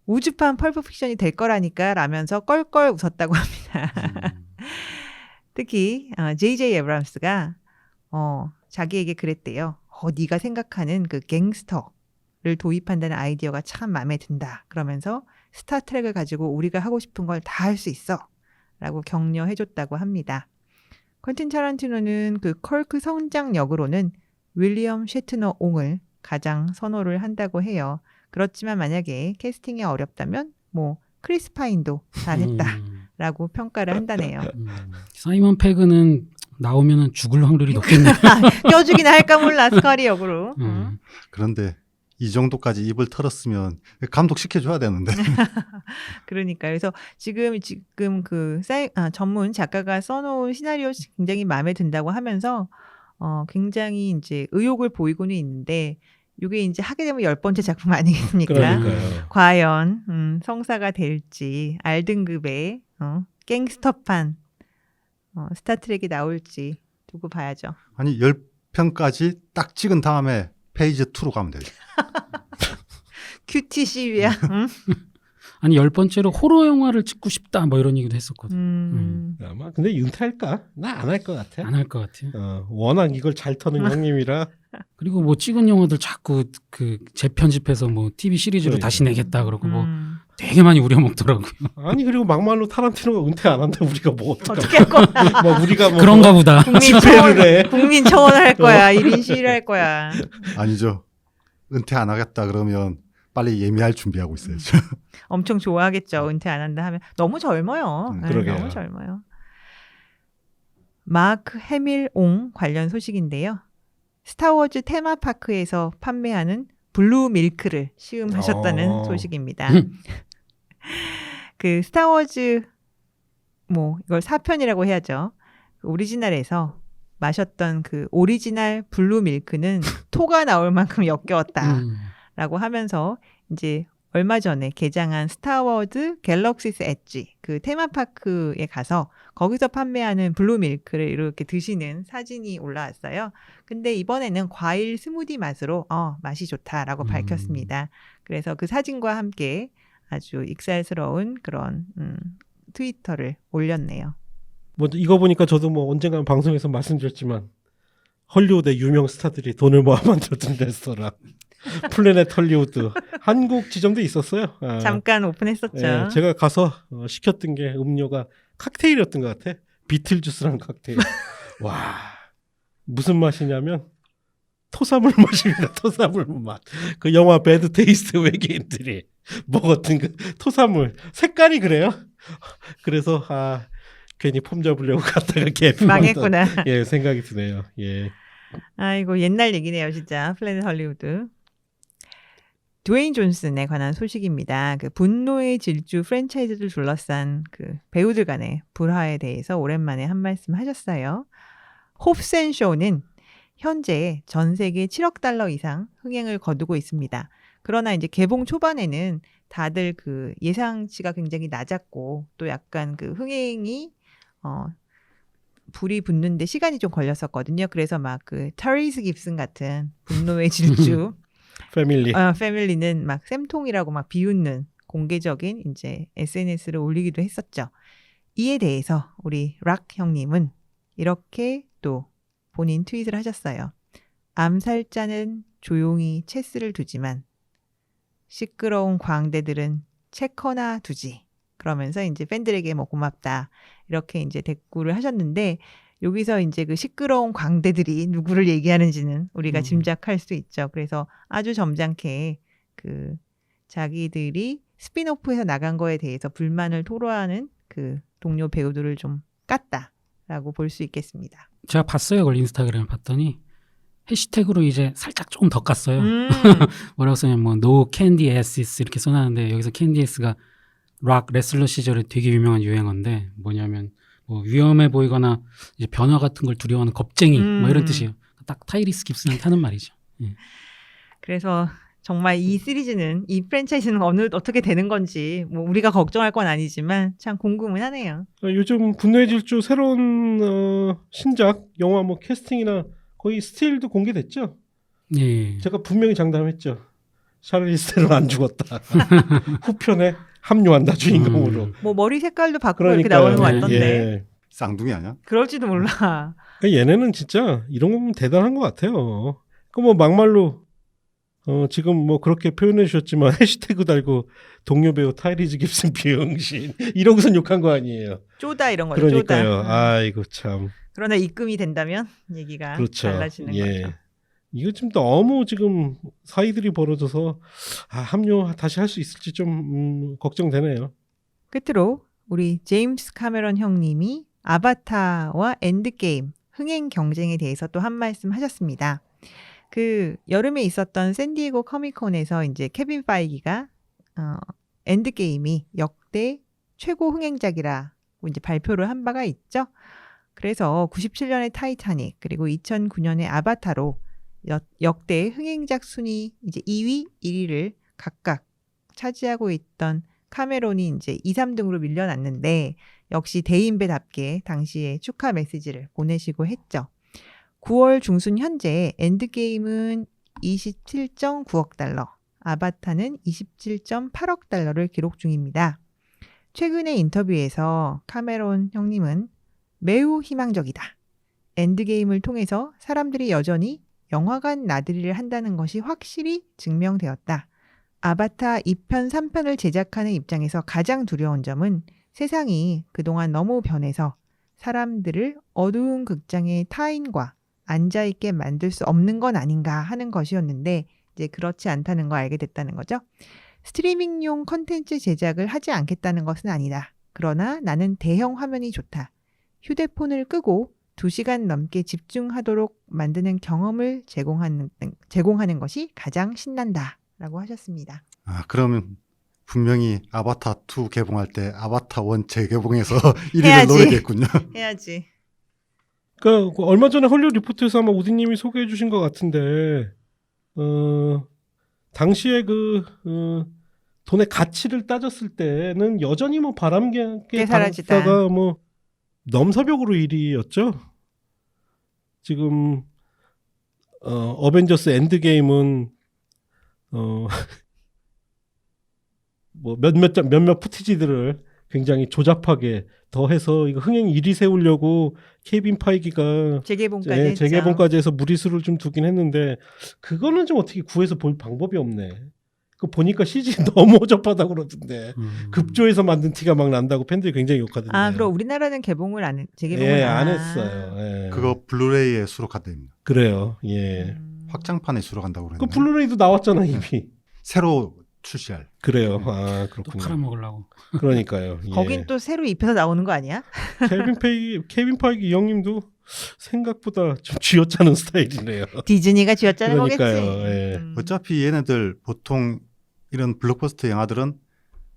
우주판 펄프 픽션이 될 거라니까 라면서 껄껄 웃었다고 합니다. 특히 J.J. 에브람스가 자기에게 그랬대요. 네가 생각하는 그 갱스터를 도입한다는 아이디어가 참 마음에 든다. 그러면서 스타트랙을 가지고 우리가 하고 싶은 걸 다 할 수 있어 라고 격려해줬다고 합니다. 퀸틴 타란티노는 그 컬크 성장 역으로는 윌리엄 셰트너 옹을 가장 선호를 한다고 해요. 그렇지만 만약에 캐스팅이 어렵다면 뭐 크리스 파인도 잘했다라고 평가를 한다네요. 사이먼 페그는 나오면은 죽을 확률이 높겠네요. 껴주긴 할까 몰라 스카리 역으로. 그런데 이 정도까지 입을 털었으면 감독 시켜줘야 되는데. 그러니까 그래서 지금 그 전문 작가가 써놓은 시나리오 굉장히 마음에 든다고 하면서 굉장히 이제 의욕을 보이고는 있는데 이게 이제 하게 되면 10번째 작품 아니겠습니까? 그러니까요. 과연 성사가 될지 R등급의 갱스터판 스타트랙이 나올지 두고 봐야죠. 아니 10편까지 딱 찍은 다음에 페이지 2로 가면 되죠. QTC야. 아니 10번째로 호러 영화를 찍고 싶다 뭐 이런 얘기도 했었거든. 아마 근데 윤퇴할까? 나 안 할 것 같아. 안 할 것 같아요. 워낙 이걸 잘 터는 형님이라. 그리고 뭐 찍은 영화들 자꾸 그 재편집해서 뭐 TV 시리즈로 그러니까. 다시 내겠다 그러고 뭐 되게 많이 우려먹더라고요. 아니 그리고 막말로 타란티노가 은퇴 안 한다 우리가 뭐 어떻게 할 거야? 뭐 우리가 뭐 그런가 보다. 집회를 해. 국민 청원을 할 거야. 1인 시위를 할 거야. 아니죠. 은퇴 안 하겠다 그러면 빨리 예매할 준비하고 있어야죠. 엄청 좋아하겠죠. 은퇴 안 한다 하면. 너무 젊어요. 네, 그러게요. 너무 젊어요. 마크 해밀 옹 관련 소식인데요. 스타워즈 테마파크에서 판매하는 블루 밀크를 시음하셨다는 소식입니다. 그 스타워즈 뭐 이걸 4편이라고 해야죠. 그 오리지널에서 마셨던 그 오리지널 블루 밀크는 토가 나올 만큼 역겨웠다라고 하면서 이제 얼마 전에 개장한 스타워즈 갤럭시스 엣지 그 테마파크에 가서 거기서 판매하는 블루 밀크를 이렇게 드시는 사진이 올라왔어요. 근데 이번에는 과일 스무디 맛으로 맛이 좋다라고 밝혔습니다. 그래서 그 사진과 함께 아주 익살스러운 그런 트위터를 올렸네요. 뭐 이거 보니까 저도 뭐 언젠가 방송에서 말씀드렸지만 헐리우드의 유명 스타들이 돈을 모아 만들었던 레스토랑 플래닛 헐리우드 한국 지점도 있었어요. 잠깐 오픈했었죠. 예, 제가 가서 시켰던 게 음료가 칵테일이었던 것 같아. 비틀주스라는 칵테일. 와 무슨 맛이냐면 토사물 맛입니다. 토사물 맛. 그 영화 배드 테이스트 외계인들이 먹었던 그 토사물 색깔이 그래요. 그래서 괜히 폼 잡으려고 갔다가 망했구나. 예 생각이 드네요. 예. 아이고 옛날 얘기네요 진짜. 플래닛 헐리우드. 드웨인 존슨에 관한 소식입니다. 그 분노의 질주 프랜차이즈를 둘러싼 그 배우들 간의 불화에 대해서 오랜만에 한 말씀 하셨어요. 홉스앤쇼는 현재 전 세계 7억 달러 이상 흥행을 거두고 있습니다. 그러나 이제 개봉 초반에는 다들 그 예상치가 굉장히 낮았고 또 약간 그 흥행이 불이 붙는데 시간이 좀 걸렸었거든요. 그래서 막 그 타리스 깁슨 같은 분노의 질주 패밀리는 막 쌤통이라고 막 비웃는 공개적인 이제 SNS를 올리기도 했었죠. 이에 대해서 우리 락 형님은 이렇게 또 본인 트윗을 하셨어요. 암살자는 조용히 체스를 두지만 시끄러운 광대들은 체커나 두지. 그러면서 이제 팬들에게 뭐 고맙다. 이렇게 이제 댓글을 하셨는데 여기서 이제 그 시끄러운 광대들이 누구를 얘기하는지는 우리가 짐작할 수 있죠. 그래서 아주 점잖게 그 자기들이 스핀오프에서 나간 거에 대해서 불만을 토로하는 그 동료 배우들을 좀 깠다라고 볼 수 있겠습니다. 제가 봤어요. 그걸 인스타그램에 봤더니 해시태그로 이제 살짝 좀 더 깠어요. 뭐라고 써냐면 뭐 No Candy Asses 이렇게 써놨는데 여기서 캔디 에스가 락 레슬러 시절에 되게 유명한 유행어인데 뭐냐면 뭐 위험해 보이거나 이제 변화 같은 걸 두려워하는 겁쟁이 뭐 이런 뜻이에요. 딱 타이리스 깁슨한테 하는 말이죠. 예. 그래서 정말 이 시리즈는 이 프랜차이즈는 어떻게 되는 건지 뭐 우리가 걱정할 건 아니지만 참 궁금은 하네요. 요즘 분노의 질주 새로운 신작 영화 뭐 캐스팅이나 거의 스틸도 공개됐죠. 예. 제가 분명히 장담했죠. 샤를리스 테론 안 죽었다. 후편에 합류한다 주인공으로. 뭐 머리 색깔도 바꾸고 그러니까요. 이렇게 나오는 거 예, 같던데. 예. 쌍둥이 아니야? 그럴지도 몰라. 얘네는 진짜 이런 거 보면 대단한 것 같아요. 그 뭐 막말로 지금 뭐 그렇게 표현해 주셨지만 해시태그 달고 동료 배우 타이리즈 깁슨 비응신 이러고선 욕한 거 아니에요. 쪼다 이런 거죠. 그러니까요. 쪼다. 아이고 참. 그러나 입금이 된다면 얘기가 그렇죠. 달라지는 예. 거죠. 이거 좀 너무 지금 사이들이 벌어져서 합류 다시 할 수 있을지 좀 걱정되네요. 끝으로 우리 제임스 카메론 형님이 아바타와 엔드게임 흥행 경쟁에 대해서 또 한 말씀 하셨습니다. 그 여름에 있었던 샌디에고 커미콘에서 이제 케빈 파이기가 엔드게임이 역대 최고 흥행작이라고 이제 발표를 한 바가 있죠. 그래서 97년의 타이타닉 그리고 2009년의 아바타로 역대 흥행작 순위 이제 2위, 1위를 각각 차지하고 있던 카메론이 이제 2, 3등으로 밀려났는데 역시 대인배답게 당시에 축하 메시지를 보내시고 했죠. 9월 중순 현재 엔드게임은 27.9억 달러, 아바타는 27.8억 달러를 기록 중입니다. 최근의 인터뷰에서 카메론 형님은 매우 희망적이다. 엔드게임을 통해서 사람들이 여전히 영화관 나들이를 한다는 것이 확실히 증명되었다. 아바타 2편, 3편을 제작하는 입장에서 가장 두려운 점은 세상이 그동안 너무 변해서 사람들을 어두운 극장의 타인과 앉아있게 만들 수 없는 건 아닌가 하는 것이었는데 이제 그렇지 않다는 걸 알게 됐다는 거죠. 스트리밍용 컨텐츠 제작을 하지 않겠다는 것은 아니다. 그러나 나는 대형 화면이 좋다. 휴대폰을 끄고 2시간 넘게 집중하도록 만드는 경험을 제공하는 것이 가장 신난다. 라고 하셨습니다. 그러면 분명히 아바타 2 개봉할 때 아바타 1 재개봉해서 1위를 해야지. 노리겠군요. 해야지. 그러니까 얼마 전에 헐리우드 리포트에서 아마 우디님이 소개해 주신 것 같은데 당시에 돈의 가치를 따졌을 때는 여전히 뭐 바람개 사라지다. 당사가 뭐 넘사벽으로 1위였죠. 지금 어벤져스 엔드게임은 뭐 몇몇 푸티지들을 굉장히 조잡하게 더해서 이거 흥행 1위 세우려고 케빈 파이기가 재개봉까지 했죠. 재개봉까지 해서 무리수를 좀 두긴 했는데 그거는 좀 어떻게 구해서 볼 방법이 없네. 그 보니까 CG 너무 어접하다고 그러던데 급조해서 만든 티가 막 난다고 팬들이 굉장히 욕하던데. 그럼 우리나라는 재개봉을 예, 안 했어요. 예. 그거 블루레이에 수록한답니다. 그래요. 예. 확장판에 수록한다고 그 그랬는데 블루레이도 나왔잖아 이미. 새로 출시할. 그래요. 또 그렇군요. 팔아먹으려고. 그러니까요. 예. 거긴 또 새로 입혀서 나오는 거 아니야? 케빈 파이기 이 형님도 생각보다 좀 쥐어짜는 스타일이네요. 디즈니가 쥐어짜는 거겠지. 그러니까요. 예. 어차피 얘네들 보통 이런 블록버스터 영화들은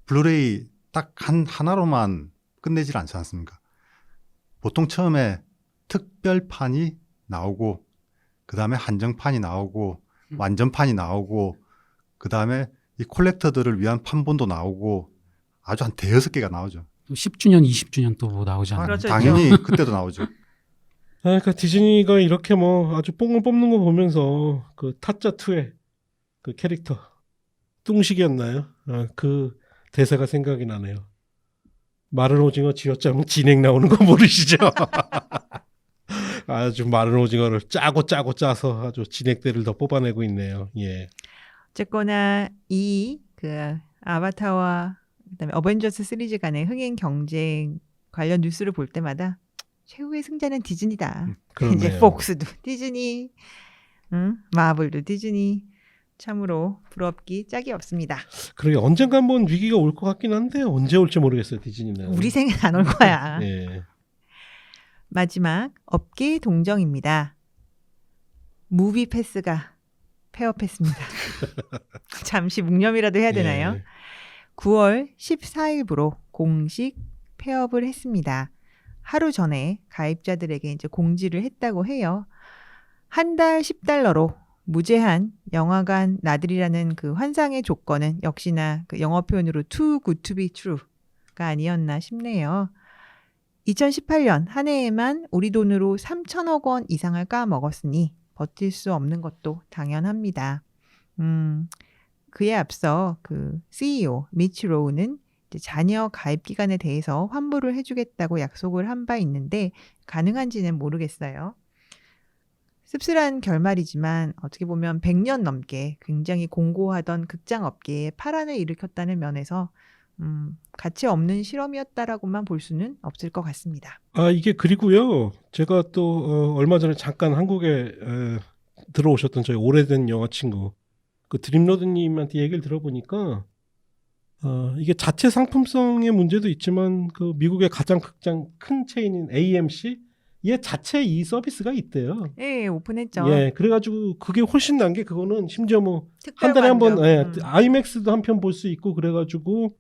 블루레이 딱 하나로만 끝내질 않지 않습니까? 보통 처음에 특별판이 나오고 그 다음에 한정판이 나오고 완전판이 나오고 그 다음에 이 콜렉터들을 위한 판본도 나오고 아주 한 대여섯 개가 나오죠. 또 10주년, 20주년 또 뭐 나오지 않아요? 그렇죠. 당연히 그때도 나오죠. 그러니까 디즈니가 이렇게 뭐 아주 뽕을 뽑는 거 보면서 그 타짜 2의 그 캐릭터 뚱식이었나요? 그 대사가 생각이 나네요. 마른 오징어 쥐어짜면 진액 나오는 거 모르시죠? 아주 마른 오징어를 짜고 짜서 아주 진액들을 더 뽑아내고 있네요. 예. 어쨌거나 이 그 아바타와 그다음에 어벤져스 시리즈 간의 흥행 경쟁 관련 뉴스를 볼 때마다 최후의 승자는 디즈니다. 그렇네요. 이제 폭스도 디즈니, 마블도 디즈니. 참으로 부럽기 짝이 없습니다. 그러게 언젠가 한번 위기가 올 것 같긴 한데 언제 올지 모르겠어요. 디즈니는. 우리 생에 안 올 거야. 예. 마지막 업계 동정입니다. 무비 패스가 폐업했습니다. 잠시 묵념이라도 해야 되나요? 예. 9월 14일부로 공식 폐업을 했습니다. 하루 전에 가입자들에게 이제 공지를 했다고 해요. 한 달 $10로 무제한 영화관 나들이라는 그 환상의 조건은 역시나 그 영어 표현으로 too good to be true가 아니었나 싶네요. 2018년 한 해에만 우리 돈으로 3천억 원 이상을 까먹었으니 버틸 수 없는 것도 당연합니다. 그에 앞서 그 CEO 미치 로우는 이제 자녀 가입 기간에 대해서 환불을 해주겠다고 약속을 한 바 있는데 가능한지는 모르겠어요. 씁쓸한 결말이지만 어떻게 보면 100년 넘게 굉장히 공고하던 극장 업계에 파란을 일으켰다는 면에서 가치 없는 실험이었다라고만 볼 수는 없을 것 같습니다. 이게 그리고요. 제가 또 얼마 전에 잠깐 한국에 들어오셨던 저희 오래된 영화 친구 그 드림로드님한테 얘기를 들어보니까 이게 자체 상품성의 문제도 있지만 그 미국의 가장 큰 체인인 AMC 얘 자체 이 서비스가 있대요. 예, 오픈했죠. 예, 그래가지고 그게 훨씬 난 게 그거는 심지어 뭐 한 달에 한 번 아이맥스도 한 편 볼 수 있고 그래가지고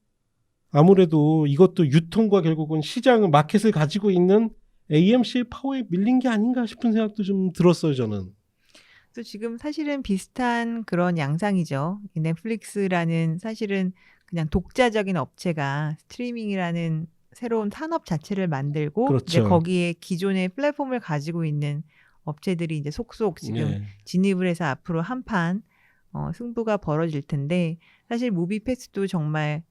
아무래도 이것도 유통과 결국은 시장 마켓을 가지고 있는 AMC의 파워에 밀린 게 아닌가 싶은 생각도 좀 들었어요 저는. 그래서 지금 사실은 비슷한 그런 양상이죠. 이 넷플릭스라는 사실은 그냥 독자적인 업체가 스트리밍이라는 새로운 산업 자체를 만들고 그렇죠. 이제 거기에 기존의 플랫폼을 가지고 있는 업체들이 이제 속속 지금 예. 진입을 해서 앞으로 한판 승부가 벌어질 텐데 사실 무비패스도 정말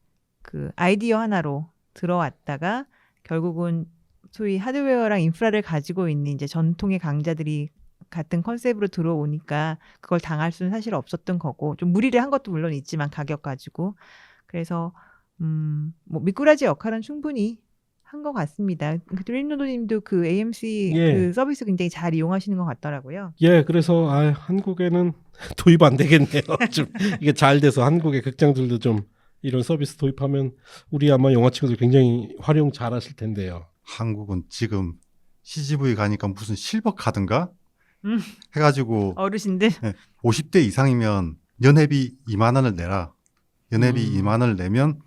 그 아이디어 하나로 들어왔다가 결국은 소위 하드웨어랑 인프라를 가지고 있는 이제 전통의 강자들이 같은 컨셉으로 들어오니까 그걸 당할 수는 사실 없었던 거고 좀 무리를 한 것도 물론 있지만 가격 가지고 그래서 뭐 미꾸라지 역할은 충분히 한 것 같습니다. 드림노도님도 그 AMC 예. 그 서비스 굉장히 잘 이용하시는 것 같더라고요. 예, 그래서 한국에는 도입 안 되겠네요. 좀 이게 잘 돼서 한국의 극장들도 좀 이런 서비스 도입하면 우리 아마 영화 친구들 굉장히 활용 잘 하실 텐데요. 한국은 지금 CGV 가니까 무슨 실버 카드인가 해가지고 어르신들 50대 이상이면 연회비 2만 원을 내라. 연회비 2만 원을 내면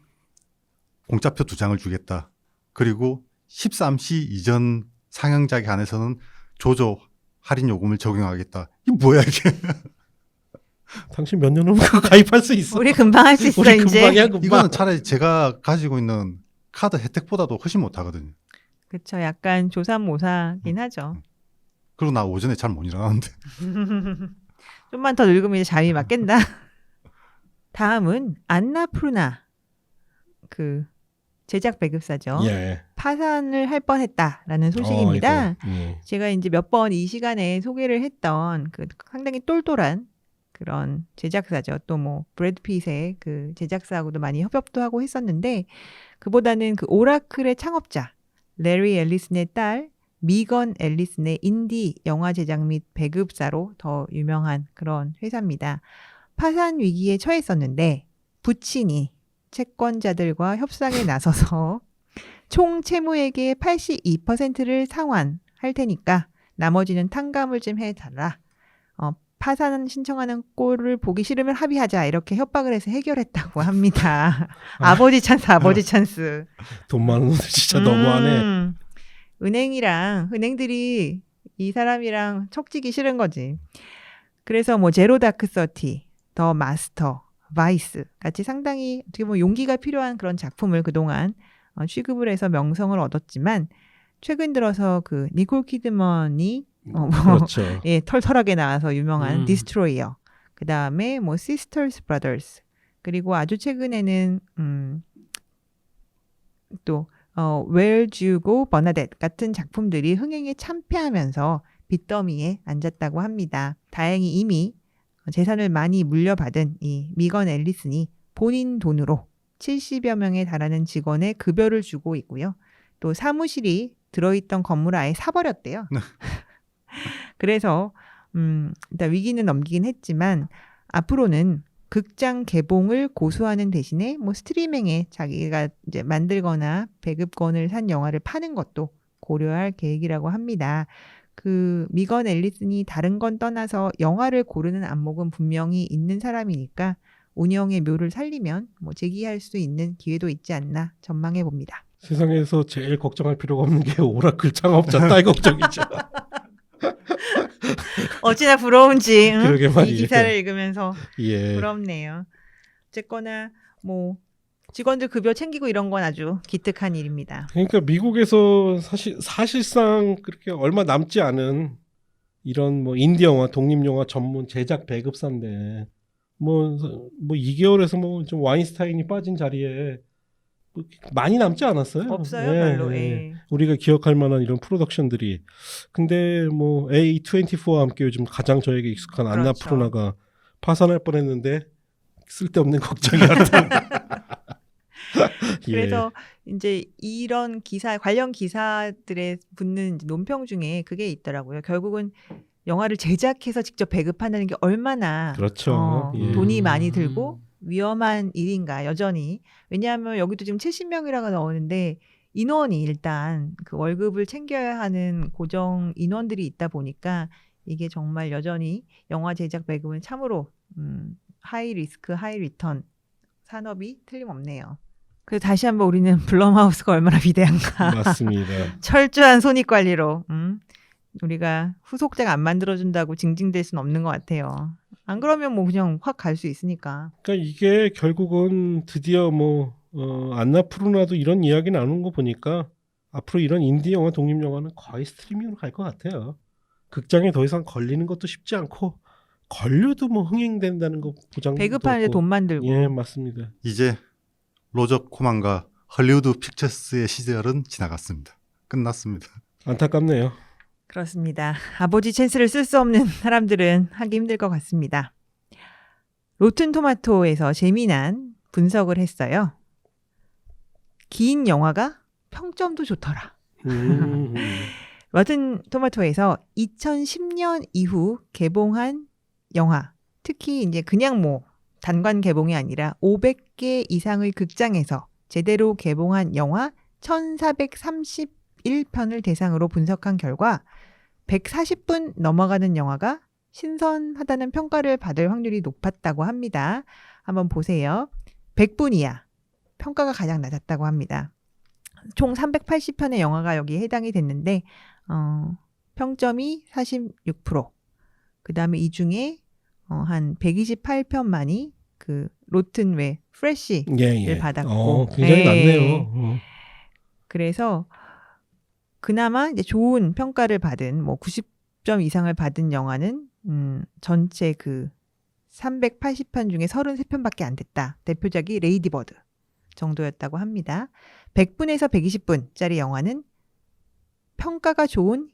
공짜표 2장을 주겠다. 그리고 13시 이전 상영작에 한해서는 조조 할인 요금을 적용하겠다. 이게 뭐야 이게? 당신 몇 년 후면 그거 가입할 수 있어. 우리 금방 할 수 있어 우리 이제. 금방이야 금방. 이거는 차라리 제가 가지고 있는 카드 혜택보다도 훨씬 못하거든요. 그렇죠. 약간 조삼모사긴 하죠. 그리고 나 오전에 잘 못 일어나는데. 좀만 더 늙으면 이제 잠이 막 깬다. 다음은 안나푸르나 그 제작 배급사죠. 예. 파산을 할 뻔했다라는 소식입니다. 예. 제가 이제 몇 번 이 시간에 소개를 했던 그 상당히 똘똘한 그런 제작사죠. 또 뭐 브래드 핏의 그 제작사하고도 많이 협업도 하고 했었는데 그보다는 그 오라클의 창업자 레리 앨리슨의 딸 미건 앨리슨의 인디 영화 제작 및 배급사로 더 유명한 그런 회사입니다. 파산 위기에 처했었는데 부친이 채권자들과 협상에 나서서 총 채무액의 82%를 상환할 테니까 나머지는 탕감을 좀 해달라. 파산 신청하는 꼴을 보기 싫으면 합의하자 이렇게 협박을 해서 해결했다고 합니다. 아버지 찬스. 돈 많은 놈들 진짜 너무하네. 은행들이 이 사람이랑 척지기 싫은 거지. 그래서 뭐 제로 다크 서티, 더 마스터, 바이스 같이 상당히 어떻게 보면 용기가 필요한 그런 작품을 그동안 취급을 해서 명성을 얻었지만 최근 들어서 그 니콜 키드먼이 그렇죠. 예, 털털하게 나와서 유명한 음. 디스트로이어. 그 다음에 뭐 시스터스 브라더스. 그리고 아주 최근에는 또 Where You Go Bernadette 같은 작품들이 흥행에 참패하면서 빚더미에 앉았다고 합니다. 다행히 이미 재산을 많이 물려받은 이 미건 앨리슨이 본인 돈으로 70여 명에 달하는 직원의 급여를 주고 있고요. 또 사무실이 들어있던 건물을 아예 사버렸대요. 그래서 일단 위기는 넘기긴 했지만 앞으로는 극장 개봉을 고수하는 대신에 뭐 스트리밍에 자기가 이제 만들거나 배급권을 산 영화를 파는 것도 고려할 계획이라고 합니다. 그 미건 앨리슨이 다른 건 떠나서 영화를 고르는 안목은 분명히 있는 사람이니까 운영의 묘를 살리면 뭐 재기할 수 있는 기회도 있지 않나 전망해 봅니다. 세상에서 제일 걱정할 필요가 없는 게 오라클 창업자 딸 걱정이죠. 어찌나 부러운지 응? 그러게 이 말이에요. 기사를 읽으면서 예. 부럽네요. 어쨌거나 뭐 직원들 급여 챙기고 이런 건 아주 기특한 일입니다. 그러니까 미국에서 사실상 그렇게 얼마 남지 않은 이런 뭐 인디 영화, 독립 영화 전문 제작 배급사인데 뭐 2개월에서 뭐 좀 와인스타인이 빠진 자리에 뭐 많이 남지 않았어요. 없어요, 예, 별로. 예. 예. 우리가 기억할 만한 이런 프로덕션들이. 근데 뭐 A24와 함께 요즘 가장 저에게 익숙한 그렇죠. 안나푸르나가 파산할 뻔했는데 쓸데없는 걱정이었다. 그래서 이제 이런 기사 관련 기사들에 붙는 이제 논평 중에 그게 있더라고요. 결국은 영화를 제작해서 직접 배급하는 게 얼마나 그렇죠. 예. 돈이 많이 들고 위험한 일인가 여전히. 왜냐하면 여기도 지금 70명이라고 나오는데 인원이 일단 그 월급을 챙겨야 하는 고정 인원들이 있다 보니까 이게 정말 여전히 영화 제작 배급은 참으로 하이 리스크 하이 리턴 산업이 틀림없네요. 그래서 다시 한번 우리는 블럼하우스가 얼마나 위대한가. 맞습니다. 철저한 손익관리로 우리가 후속작 안 만들어준다고 징징댈 수는 없는 것 같아요. 안 그러면 뭐 그냥 확 갈 수 있으니까. 그러니까 이게 결국은 드디어 뭐 안나푸르나도 이런 이야기 나누는 거 보니까 앞으로 이런 인디 영화, 독립 영화는 거의 스트리밍으로 갈 것 같아요. 극장에 더 이상 걸리는 것도 쉽지 않고 걸려도 뭐 흥행된다는 거 보장도 배급하는데 없고. 돈만 들고. 예, 맞습니다. 이제 로저 코만과 헐리우드 픽처스의 시절은 지나갔습니다. 끝났습니다. 안타깝네요. 그렇습니다. 아버지 찬스를 쓸 수 없는 사람들은 하기 힘들 것 같습니다. 로튼 토마토에서 재미난 분석을 했어요. 긴 영화가 평점도 좋더라. 로튼 토마토에서 2010년 이후 개봉한 영화, 특히 이제 그냥 뭐 단관 개봉이 아니라 500개 이상의 극장에서 제대로 개봉한 영화 1431편을 대상으로 분석한 결과 140분 넘어가는 영화가 신선하다는 평가를 받을 확률이 높았다고 합니다. 한번 보세요. 100분 이하 평가가 가장 낮았다고 합니다. 총 380편의 영화가 여기에 해당이 됐는데 평점이 46%. 그 다음에 이 중에 한 128편만이 그 로튼 외 프레쉬를 예. 받았고 굉장히 예. 낮네요. 그래서 그나마 이제 좋은 평가를 받은 뭐 90점 이상을 받은 영화는 전체 그 380편 중에 33편밖에 안 됐다. 대표작이 레이디버드 정도였다고 합니다. 100분에서 120분짜리 영화는 평가가 좋은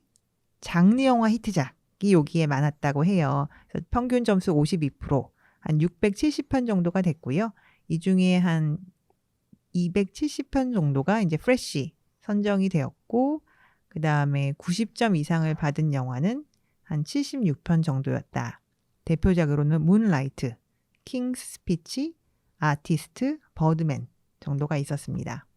장르 영화 히트작이 여기에 많았다고 해요. 그래서 평균 점수 52%, 한 670편 정도가 됐고요. 이 중에 한 270편 정도가 이제 프레쉬 선정이 되었고, 그 다음에 90점 이상을 받은 영화는 한 76편 정도였다. 대표작으로는 문라이트, 킹스 스피치, 아티스트, 버드맨 정도가 있었습니다.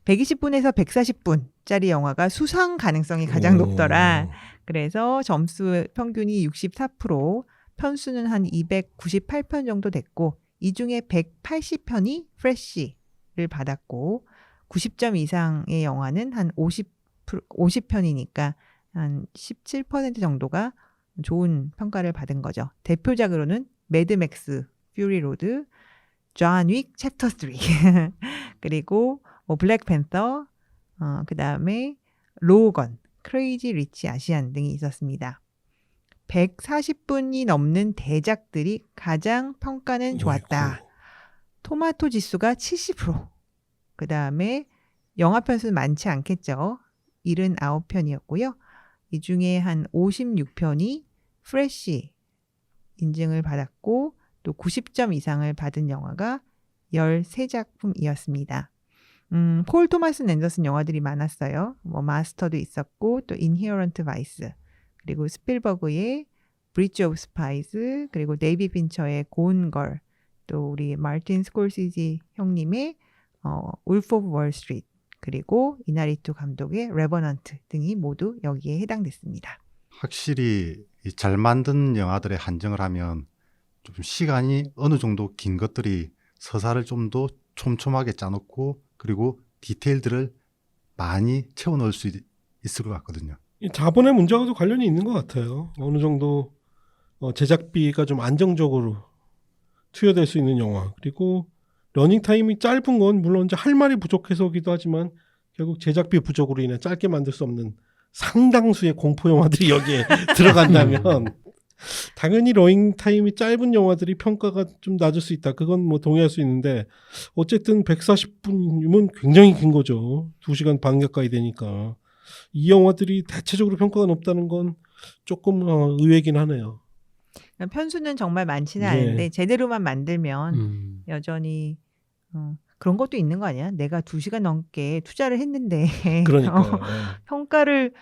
120분에서 140분짜리 영화가 수상 가능성이 가장 높더라. 그래서 점수 평균이 64%, 편수는 한 298편 정도 됐고, 이 중에 180편이 프레쉬를 받았고 90점 이상의 영화는 한 50편이니까 한 17% 정도가 좋은 평가를 받은 거죠. 대표작으로는 매드맥스 퓨리 로드, 존 윅 챕터 3 그리고 뭐 블랙팬서, 그 다음에 로건, 크레이지 리치 아시안 등이 있었습니다. 140분이 넘는 대작들이 가장 평가는 좋았다. 어이구. 토마토 지수가 70%. 그 다음에 영화 편수는 많지 않겠죠. 79편이었고요. 이 중에 한 56편이 프레쉬 인증을 받았고 또 90점 이상을 받은 영화가 13작품이었습니다. 폴 토마스 앤더슨 영화들이 많았어요. 뭐 마스터도 있었고 또 인히어런트 바이스, 그리고 스필버그의 브리지 오브 스파이스, 그리고 데이비 핀처의 고운 걸, 또 우리 마틴 스콜시지 형님의 울프 오브 월스트리트, 그리고 이나리투 감독의 레버넌트 등이 모두 여기에 해당됐습니다. 확실히 이 잘 만든 영화들의 한정을 하면 좀 시간이 어느 정도 긴 것들이 서사를 좀 더 촘촘하게 짜놓고 그리고 디테일들을 많이 채워 넣을 수 있을 것 같거든요. 이 자본의 문제와도 관련이 있는 것 같아요. 어느 정도 제작비가 좀 안정적으로 투여될 수 있는 영화, 그리고 러닝 타임이 짧은 건 물론 이제 할 말이 부족해서기도 하지만 결국 제작비 부족으로 인해 짧게 만들 수 없는 상당수의 공포 영화들이 여기에 들어간다면 당연히 러닝 타임이 짧은 영화들이 평가가 좀 낮을 수 있다. 그건 뭐 동의할 수 있는데 어쨌든 140분이면 굉장히 긴 거죠. 2시간 반 가까이 되니까 이 영화들이 대체적으로 평가가 높다는 건 조금 의외긴 하네요. 편수는 정말 많지는 네. 않은데 제대로만 만들면 여전히 그런 것도 있는 거 아니야? 내가 2시간 넘게 투자를 했는데 그러니까 평가를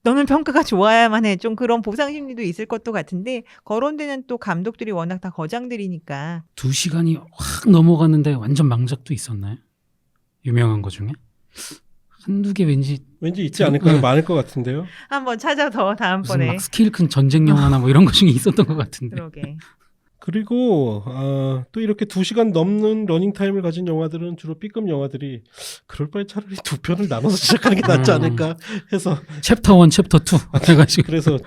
너는 평가가 좋아야만 해. 좀 그런 보상 심리도 있을 것도 같은데 거론되는 또 감독들이 워낙 다 거장들이니까 2시간이 확 넘어갔는데 완전 망작도 있었나요? 유명한 거 중에? 한두 개 왠지 있지 않을까요? 많을 것 같은데요. 한번 찾아서 무슨 다음번에 막 스케일 큰 전쟁 영화나 뭐 이런 거 중에 있었던 것 같은데. 그러게. 그리고 또 이렇게 2시간 넘는 러닝타임을 가진 영화들은 주로 B급 영화들이 그럴 바에 차라리 2편을 나눠서 시작하는 게 낫지 않을까 해서 챕터 1, 챕터 2 해가지고 그래서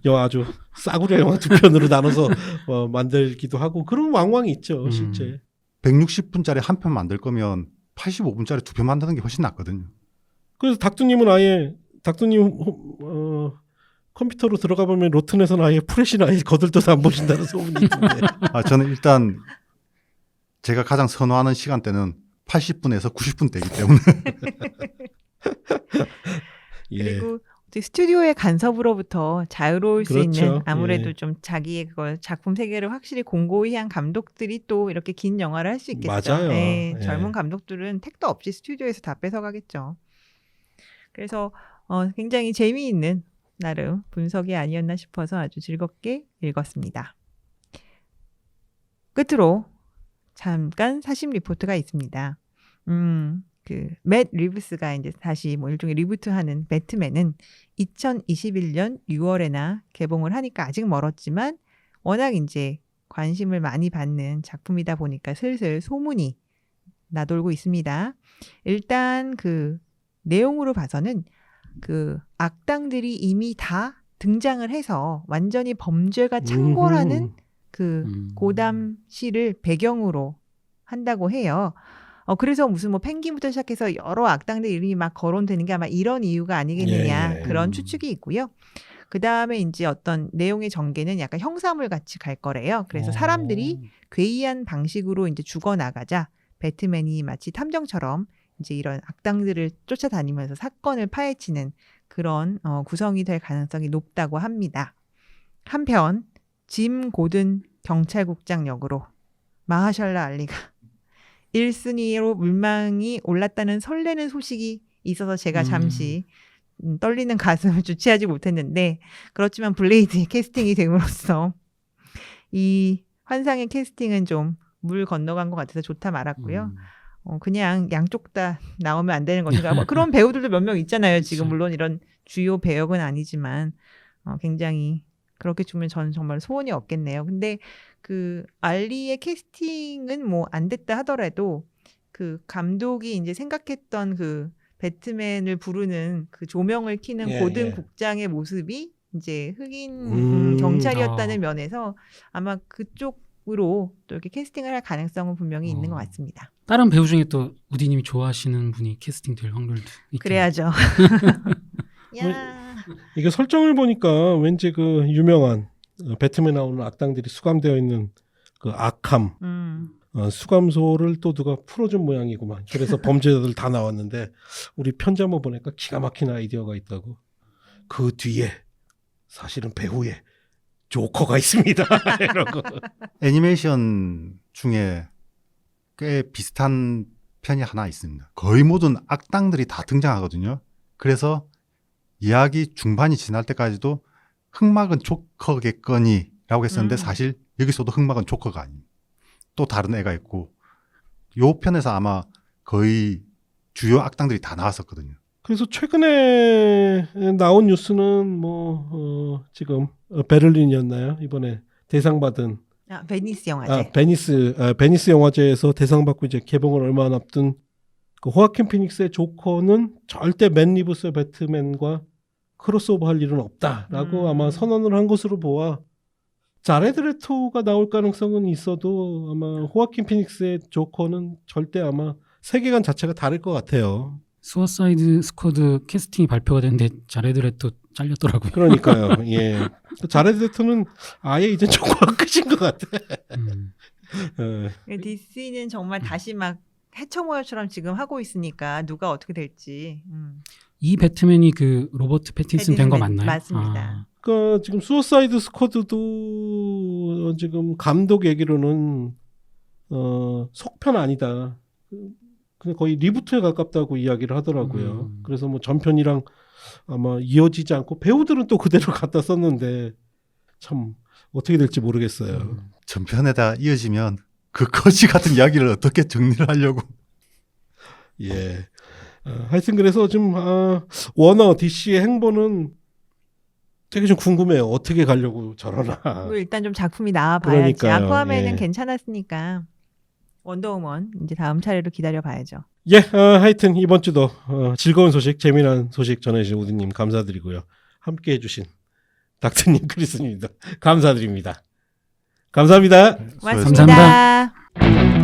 영화 아주 싸구려 영화 2편으로 나눠서 만들기도 하고 그런 왕왕이 있죠. 실제. 160분짜리 한 편 만들 거면 85분짜리 2편 만드는 게 훨씬 낫거든요. 그래서 닥터님은 아예 컴퓨터로 들어가 보면 로튼에서는 아예 프레시는 아예 거들떠서 안 보신다는 소문이 있던데. 저는 일단 제가 가장 선호하는 시간대는 80분에서 90분대이기 때문에 예. 그리고 스튜디오의 간섭으로부터 자유로울 수 그렇죠. 있는 아무래도 예. 좀 자기의 그걸 작품 세계를 확실히 공고히 한 감독들이 또 이렇게 긴 영화를 할 수 있겠죠. 맞아요. 네, 예. 젊은 감독들은 택도 없이 스튜디오에서 다 뺏어가겠죠. 그래서 굉장히 재미있는 나름 분석이 아니었나 싶어서 아주 즐겁게 읽었습니다. 끝으로 잠깐 사심 리포트가 있습니다. 맷 리브스가 이제 다시 뭐 일종의 리부트하는 배트맨은 2021년 6월에나 개봉을 하니까 아직 멀었지만 워낙 이제 관심을 많이 받는 작품이다 보니까 슬슬 소문이 나돌고 있습니다. 일단 그 내용으로 봐서는 그 악당들이 이미 다 등장을 해서 완전히 범죄가 창궐하는 그 고담시를 배경으로 한다고 해요. 그래서 무슨 뭐 펭귄부터 시작해서 여러 악당들 이름이 막 거론되는 게 아마 이런 이유가 아니겠느냐 예. 그런 추측이 있고요. 그 다음에 이제 어떤 내용의 전개는 약간 형사물 같이 갈 거래요. 그래서 사람들이 괴이한 방식으로 이제 죽어나가자 배트맨이 마치 탐정처럼 이제 이런 악당들을 쫓아다니면서 사건을 파헤치는 그런 구성이 될 가능성이 높다고 합니다. 한편 짐 고든 경찰국장 역으로 마하셜라 알리가 1순위로 물망이 올랐다는 설레는 소식이 있어서 제가 잠시 떨리는 가슴을 주체하지 못했는데 그렇지만 블레이드의 캐스팅이 됨으로써 이 환상의 캐스팅은 좀 물 건너간 것 같아서 좋다 말았고요. 그냥 양쪽 다 나오면 안 되는 것인가. 뭐 그런 배우들도 몇 명 있잖아요. 지금 물론 이런 주요 배역은 아니지만 굉장히 그렇게 주면 저는 정말 소원이 없겠네요. 근데 그 알리의 캐스팅은 뭐 안 됐다 하더라도 그 감독이 이제 생각했던 그 배트맨을 부르는 그 조명을 켜는 예, 고든 예. 국장의 모습이 이제 흑인 경찰이었다는 면에서 아마 그쪽 또 이렇게 캐스팅을 할 가능성은 분명히 있는 것 어. 같습니다. 다른 배우 중에 또 우디님이 좋아하시는 분이 캐스팅될 확률도 있겠네요. 그래야죠. 야. 이게 설정을 보니까 왠지 그 유명한 배트맨 나오는 악당들이 수감되어 있는 그 아캄 수감소를 또 누가 풀어준 모양이구만. 그래서 범죄자들 다 나왔는데 우리 편지 한번 보니까 기가 막힌 아이디어가 있다고. 그 뒤에 사실은 배우의 조커가 있습니다. 이러고. 애니메이션 중에 꽤 비슷한 편이 하나 있습니다. 거의 모든 악당들이 다 등장하거든요. 그래서 이야기 중반이 지날 때까지도 흑막은 조커겠거니 라고 했었는데 사실 여기서도 흑막은 조커가 아닙니다. 또 다른 애가 있고 요 편에서 아마 거의 주요 악당들이 다 나왔었거든요. 그래서 최근에 나온 뉴스는 지금 베를린이었나요? 이번에 대상 받은 베니스 영화제. 베니스 영화제에서 대상 받고 이제 개봉을 얼마 안 앞둔 그 호아킨 피닉스의 조커는 절대 맨 리브스의 배트맨과 크로스오버 할 일은 없다라고 아마 선언을 한 것으로 보아 자레드 레토가 나올 가능성은 있어도 아마 호아킨 피닉스의 조커는 절대 아마 세계관 자체가 다를 것 같아요. 수어사이드 스쿼드 캐스팅이 발표가 됐는데 자레드 레토 잘렸더라고요. 그러니까요. 예. 자레드 레토는 아예 이제 조커가 끝인 것 같아. DC는 정말 다시 막 해처모여처럼 지금 하고 있으니까 누가 어떻게 될지. 이 배트맨이 그 로버트 패틴슨 된 거 맞나요? 맞습니다. 그 지금 수어사이드 스쿼드도 지금 감독 얘기로는 속편 아니다. 그냥 거의 리부트에 가깝다고 이야기를 하더라고요. 그래서 뭐 전편이랑 아마 이어지지 않고 배우들은 또 그대로 갖다 썼는데 참 어떻게 될지 모르겠어요. 전편에다 이어지면 그 거지 같은 이야기를 어떻게 정리를 하려고. 예. 하여튼 그래서 지금 워너 DC의 행보는 되게 좀 궁금해요. 어떻게 가려고 저러나. 일단 좀 작품이 나와봐야지. 그러니까요. 아쿠아맨은 예. 괜찮았으니까 원더우먼 이제 다음 차례로 기다려봐야죠. 예, 하여튼 이번 주도 즐거운 소식, 재미난 소식 전해주신 우디님 감사드리고요. 함께 해주신 닥터님, 크리스님도 감사드립니다. 감사합니다. 고맙습니다. 감사합니다.